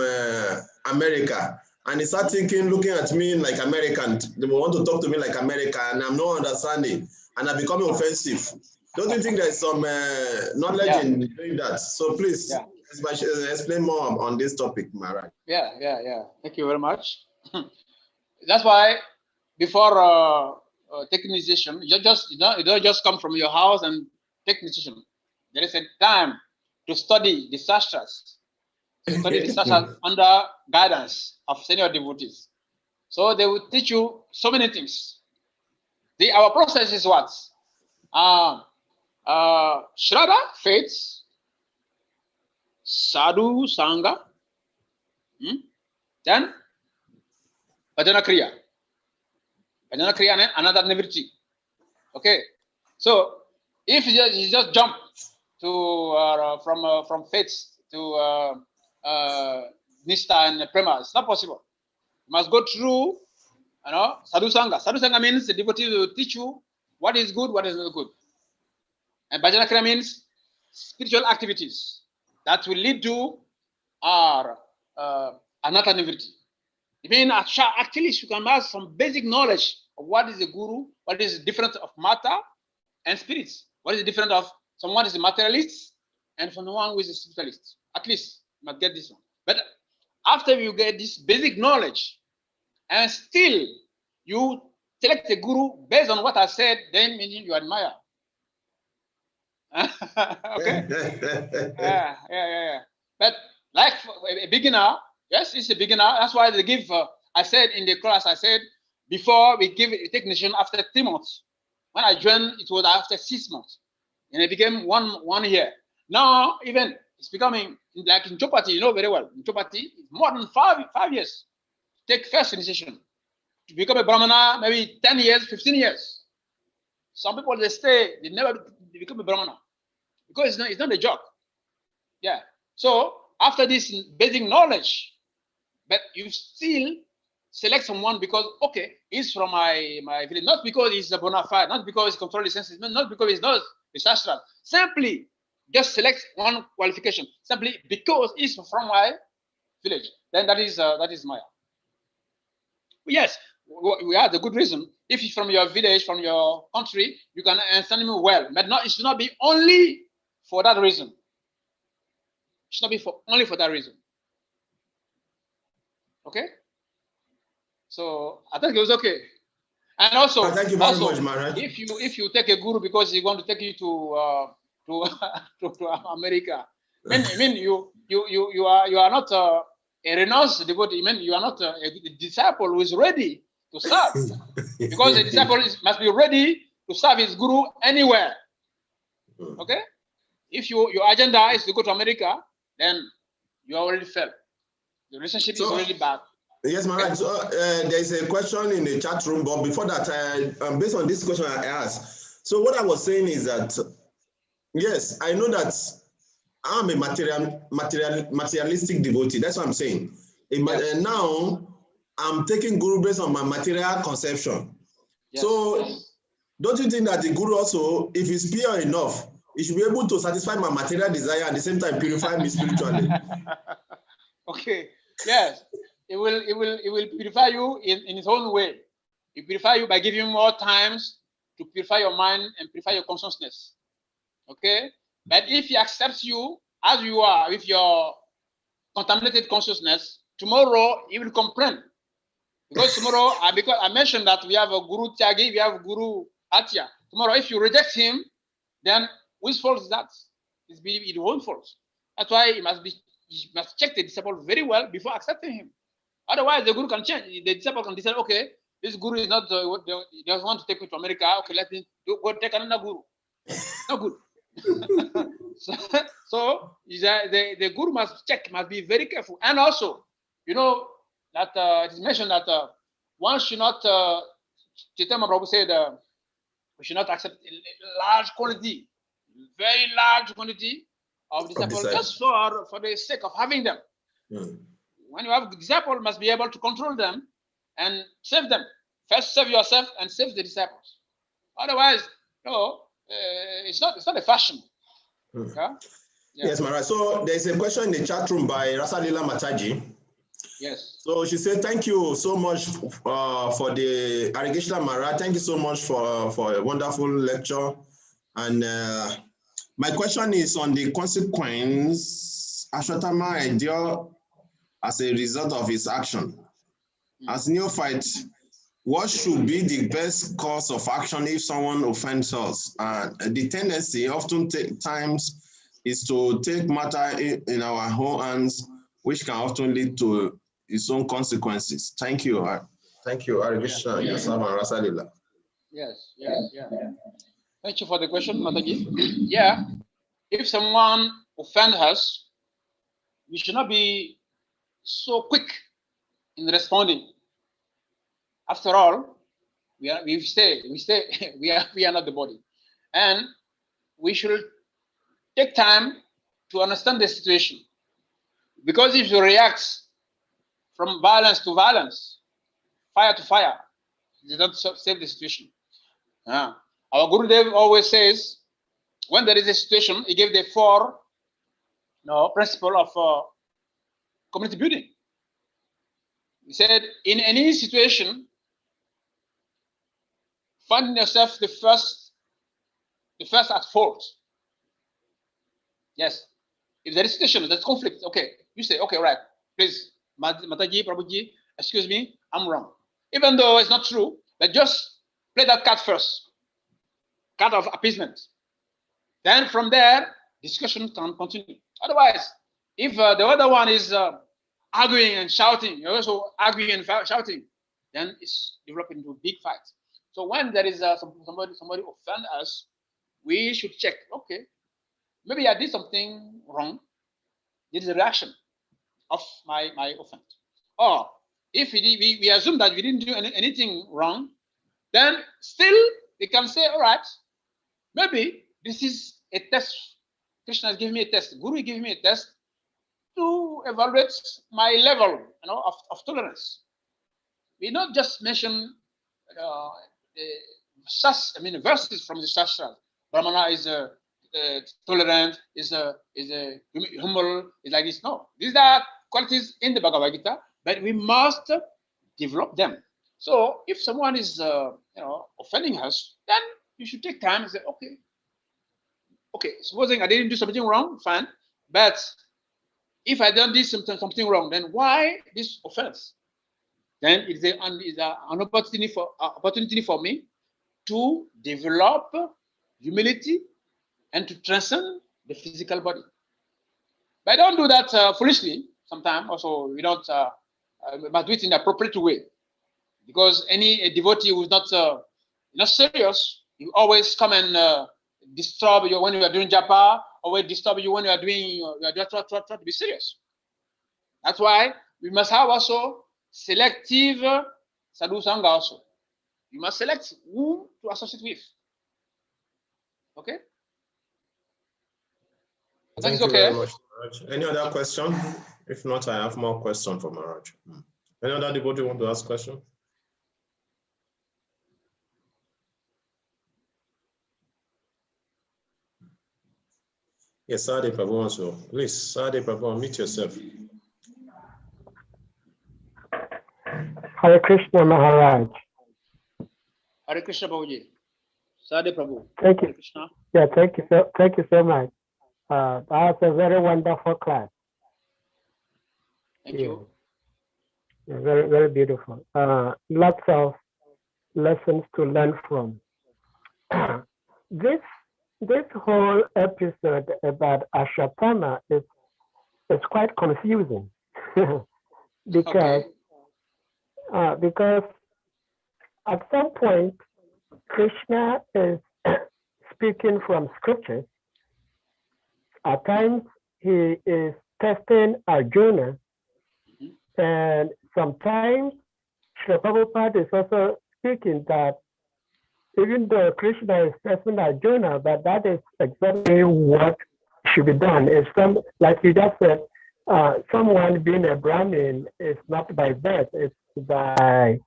America, and he start thinking, looking at me like American, they want to talk to me like American, and I'm not understanding, and I'm becoming offensive. Don't you think there's some knowledge in doing that? So please explain more on this topic, Maharaj. Yeah. Thank you very much. That's why before taking decision, you don't just come from your house and take decision. There is a time to study the sastras, under guidance of senior devotees. So they will teach you so many things. Our process is what? Shraddha, faith, sadhu, sangha, then bhajana kriya. Bhajana kriya and another nivritti. Okay, so if you just jump to from faith to nista and prema, it's not possible. You must go through, sadhu sangha. Sadhu sangha means the devotee will teach you what is good, what is not good. And bhajana kriya means spiritual activities that will lead to our another nivritti. I mean, actually, you can have some basic knowledge of what is the guru, what is the difference of matter and spirits, what is the difference of someone is a materialist and someone who is a spiritualist. At least you must get this one. But after you get this basic knowledge, and still you select a guru based on what I said, then meaning you admire. Okay. Yeah. But like a beginner, yes, it's a beginner. That's why they give. I said in the class, I said before we give a technician after 3 months. When I joined, it was after 6 months, and it became one year. Now even it's becoming like in Chopati, you know very well. In Chopati, it's more than 5 years. Take first initiation to become a Brahmana, maybe 10 years, 15 years. Some people they never become a Brahmana because it's not a job. Yeah. So after this basic knowledge, but you still select someone because okay, he's from my village, not because he's a bona fide, not because he's controlling senses, not because he's not a shastra. Simply just select one qualification, simply because he's from my village. Then that is Maya. Yes, we have the good reason. If he's from your village, from your country, you can understand him well, but it should not be only for that reason. It should not be only for that reason. Okay? So I think it was okay. And also, thank you very much, Maharaj. If you take a guru because he want to take you to America, I mean you are not a renounced devotee. I mean you are not a disciple who is ready to serve, because the disciple must be ready to serve his guru anywhere. Okay, if your agenda is to go to America, then you already failed. The relationship is already bad. Yes, Maharaj. Okay. So there is a question in the chat room, but before that, based on this question I asked, so what I was saying is that, yes, I know that I'm a materialistic devotee. That's what I'm saying. And now I'm taking guru based on my material conception. Yes. So don't you think that the guru also, if he's pure enough, he should be able to satisfy my material desire and at the same time purify me spiritually? Okay. Yes. It will purify you in its own way. It purify you by giving you more times to purify your mind and purify your consciousness. Okay? But if he accepts you as you are with your contaminated consciousness, tomorrow he will comprehend. Because tomorrow, because I mentioned that we have a Guru Tyagi, we have Guru Atya. Tomorrow, if you reject him, then which fault is that? It's his own fault. That's why you must check the disciple very well before accepting him. Otherwise, the Guru can change. The disciple can decide, okay, this Guru is not, he doesn't want to take me to America. Okay, let me go take another Guru. No good. so the Guru must check, must be very careful. And also, you know, that it is mentioned that one should not, Chaitanya Prabhu said, we should not accept a large quantity, very large quantity of disciples just for the sake of having them. When you have disciples, must be able to control them and save them. First save yourself and save the disciples. Otherwise, no, it's not a fashion. Yeah? Yes, Maharaj. So there's a question in the chat room by Rasalila Mataji. Yes. So she said, thank you so much for the Hare Krishna Maharaj. Thank you so much for a wonderful lecture. And my question is on the consequence Ashwatthama endured as a result of his action. As neophyte, what should be the best course of action if someone offends us? The tendency often times is to take matter in our own hands, which can often lead to its own consequences. Thank you. Thank you, Hare Krishna. Yes. Thank you for the question, Mataji. Yeah, if someone offends us, we should not be so quick in responding. After all, we are not the body, and we should take time to understand the situation. Because if you react from violence to violence, fire to fire, it does not save the situation. Our Gurudev always says, when there is a situation, he gave the four principle of community building. He said, in any situation, find yourself the first at fault. Yes. If there is situation, there's conflict, okay, you say, okay, right, please, Mataji, Prabhuji, excuse me, I'm wrong. Even though it's not true, but just play that card first, card of appeasement. Then from there, discussion can continue. Otherwise, if the other one is arguing and shouting, you're also arguing and shouting, then it's developing into a big fight. So when there is somebody offend us, we should check, okay, maybe I did something wrong. This is a reaction of my offense. Or if we assume that we didn't do anything wrong, then still we can say, all right, maybe this is a test. Krishna is giving me a test. Guru is giving me a test to evaluate my level, of tolerance. We not just mention verses from the Shastra. Brahmana is tolerant, is humble, is like this. No, these are qualities in the Bhagavad Gita, but we must develop them. So if someone is offending us, then you should take time and say, okay, supposing I didn't do something wrong, fine, but if I don't do something wrong, then why this offense? Then it's an opportunity for me to develop humility and to transcend the physical body. But I don't do that foolishly. Sometimes also we don't but do it in the appropriate way, because any devotee who is not serious, you always come and disturb you when you are doing japa, always disturb you when you are doing you are just try to be serious. That's why we must have also selective sadhu sangha also. You must select who to associate with. Okay? Thank you very much, Maharaj. Any other question? If not, I have more questions for Maharaj. Any other devotee want to ask a question? Yes, Sade Prabhu also. Please, Sade Prabhu, meet yourself. Hare Krishna Maharaj. Hare Krishna Prabhuji. Sadhe Prabhu. Thank you. Krishna. Yeah, thank you so much. That was a very wonderful class. Thank you. Yeah, very, very beautiful. Lots of lessons to learn from. This whole episode about Ashatama is quite confusing because at some point Krishna is speaking from scriptures. At times he is testing Arjuna, and sometimes Srila Prabhupada is also speaking that even though Krishna is testing Arjuna, but that is exactly what should be done. If like you just said, someone being a Brahmin is not by birth, it's by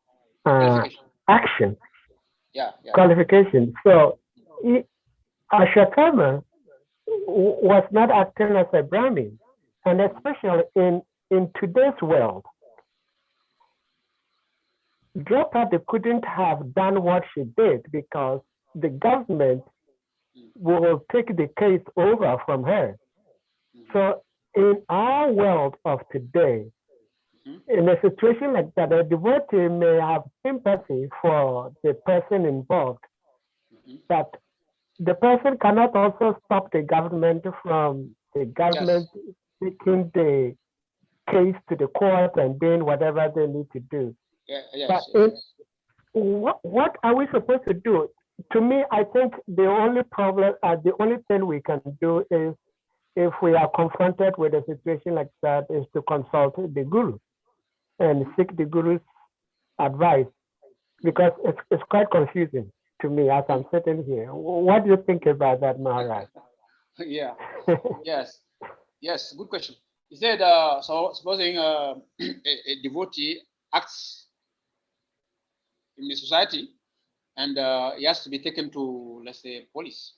action, qualification. So Ashatama was not acting as a Brahmin, and especially in today's world, Draupadi couldn't have done what she did because the government will take the case over from her. So in our world of today, in a situation like that, a devotee may have sympathy for the person involved, but the person cannot also stop the government from taking the case to the court and doing whatever they need to do. What are we supposed to do? To me, I think the only thing we can do is, if we are confronted with a situation like that, is to consult the guru and seek the guru's advice, because it's quite confusing to me as I'm sitting here. What do you think about that, Maharaj? Yes, good question. He said, so supposing a devotee acts in the society and he has to be taken to, let's say, police.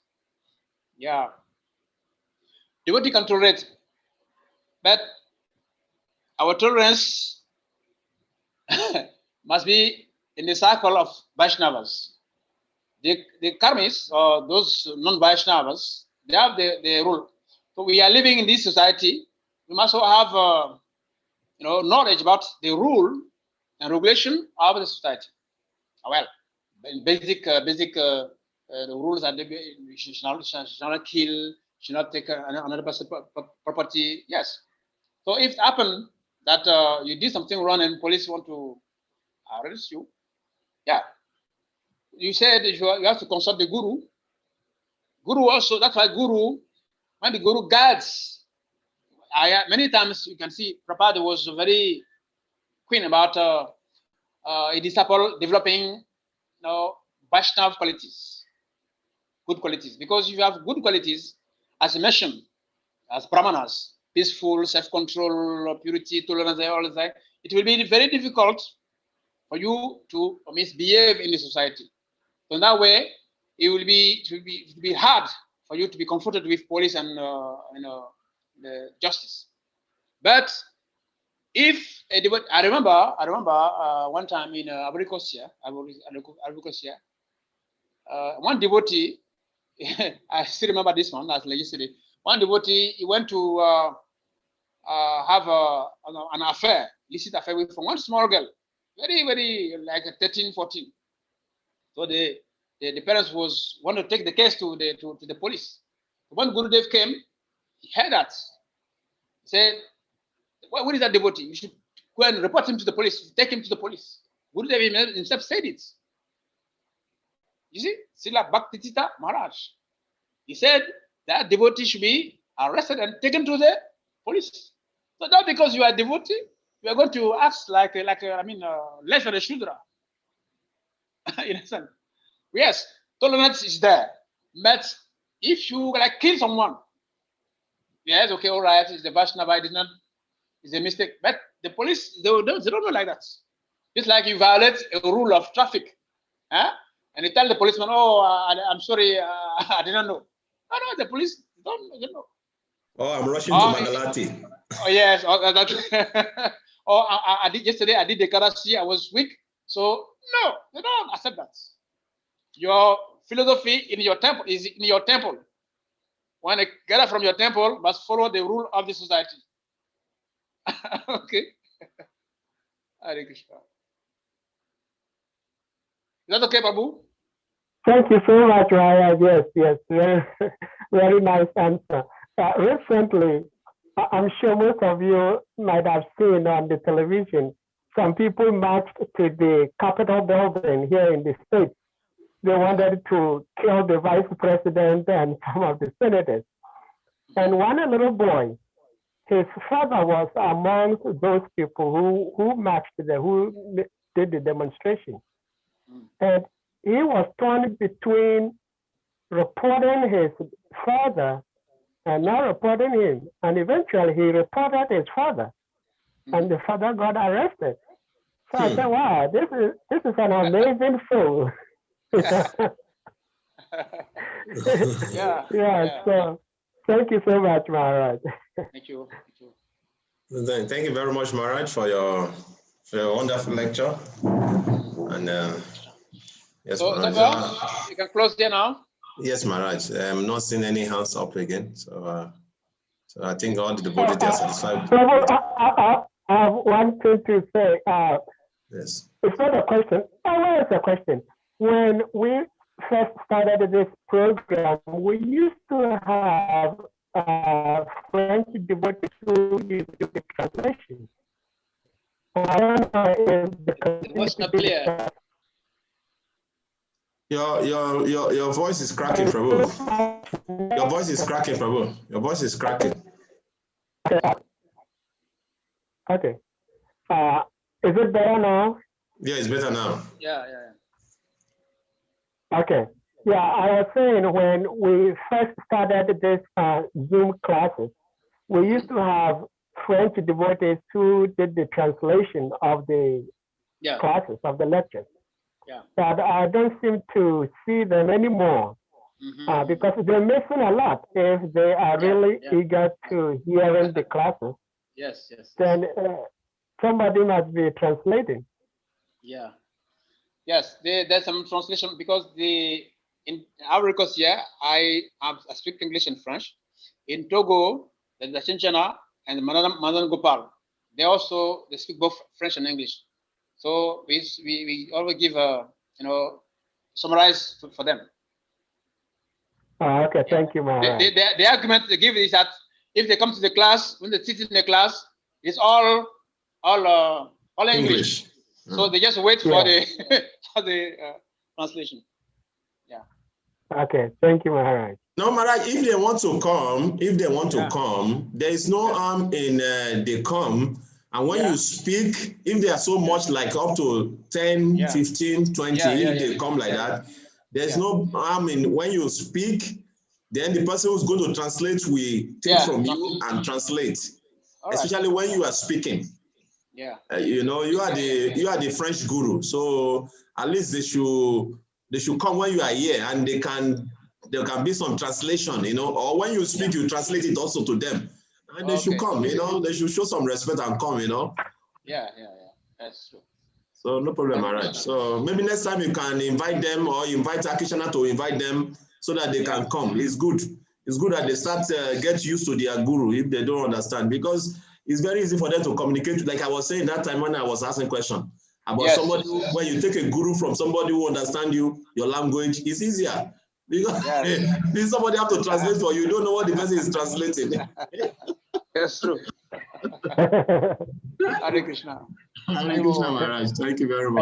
Devotee can tolerate, but our tolerance must be in the circle of Vaishnavas. The karmis, or those non-Vaishnavas, they have the rule. So we are living in this society. We must also have knowledge about the rule and regulation of the society. Well, basic the rules are you should not kill, should not take another person's property. Yes. So if it happens that you did something wrong and police want to arrest you, you said you have to consult the guru. Guru also, that's why when the guru guides, many times you can see Prabhupada was very keen about a disciple developing Vaishnava qualities, good qualities. Because if you have good qualities, as mentioned, as brahmanas, peaceful, self-control, purity, tolerance, all that, it will be very difficult for you to misbehave in the society. So in that way, it will be hard for you to be confronted with police and the justice. But if I remember one time in Abrikosia, one devotee, I still remember this one, as yesterday. One devotee, he went to have an affair, illicit affair with one small girl, very, very like 13, 14. So the parents want to take the case to the police. When Gurudev came, he heard that. He said, what is that devotee? You should go and report him to the police, take him to the police. Gurudev himself said it. You see, Srila Bhakti Maharaj, he said that devotee should be arrested and taken to the police. So not because you are a devotee, you are going to act like less than a Shudra. In a sense. Yes, tolerance is there. But if you kill someone, yes, okay, all right, it's the Vaishnava, it's a mistake. But the police, they don't know like that. It's like you violate a rule of traffic. And you tell the policeman, I'm sorry, I didn't know. No, the police don't know. Oh, I'm rushing to Magalati. Oh, yes. Yesterday I did the Karachi, I was weak. So, no, they don't accept that. Your philosophy in your temple is in your temple. When you gather from your temple, must follow the rule of the society. Okay. Hare Krishna. Is that okay, Babu? Thank you so much, Raya. Yes, very, very nice answer. Recently, I'm sure most of you might have seen on the television, some people marched to the Capitol building here in the States. They wanted to kill the vice president and some of the senators. And one little boy, his father was amongst those people who marched there, who did the demonstration. And he was torn between reporting his father and not reporting him. And eventually he reported his father, and the father got arrested. So I said, wow, this is an amazing soul. Yeah. So thank you so much, Maharaj. Thank you. Thank you very much, Maharaj, for your wonderful lecture. And yes, So, Maharaj. you can close there now. Yes, Maharaj. I'm not seeing any hands up again. So I think all the devotees are satisfied. I have one thing to say. Yes. It's not a question. Oh, it's a question. When we first started this program, we used to have French devotees who used to do the translation. I don't know if It was not clear. Your voice is cracking, Prabhu. Your voice is cracking, Prabhu. Your voice is cracking. Okay. Is it better now? Yeah, it's better now. Yeah. Okay. Yeah, I was saying when we first started this Zoom classes, we used to have French devotees who did the translation of the classes, of the lectures. Yeah. But I don't seem to see them anymore because they're missing a lot if they are really eager to hearing the classes. Yes. Then somebody must be translating. Yeah. Yes, there's some translation because in Ivory Coast here, I speak English and French. In Togo, there's the Chinchana and the Madan Gopal. They speak both French and English. So we always give summarize for them. Okay, thank you, Maharaj. The argument they give is that if they come to the class, when they sit in the class, it's all English. So they just wait for the for the translation. Yeah. Okay, thank you, Maharaj. No, Maharaj, if they want to come, there is no harm in they come. And when you speak, if they are so much like up to 10, 15, 20, if they come like that, there's no harm in when you speak, then the person who's going to translate will take from you and translate, especially when you are speaking. Yeah. You are the French guru, so at least they should come when you are here, and there can be some translation, or when you speak, you translate it also to them, and they should come, they should show some respect and come, Yeah, that's true. So no problem, Maharaj. So maybe next time you can invite them, or invite Akishana to invite them so that they can come. It's good. It's good that they start get used to their guru if they don't understand, because it's very easy for them to communicate. Like I was saying that time when I was asking question about somebody, when you take a guru from somebody who understands your language, it's easier. Because if somebody have to translate for you, you don't know what the person is translating. That's true. Hare Krishna. Hare Krishna, Maharaj. Thank you very much.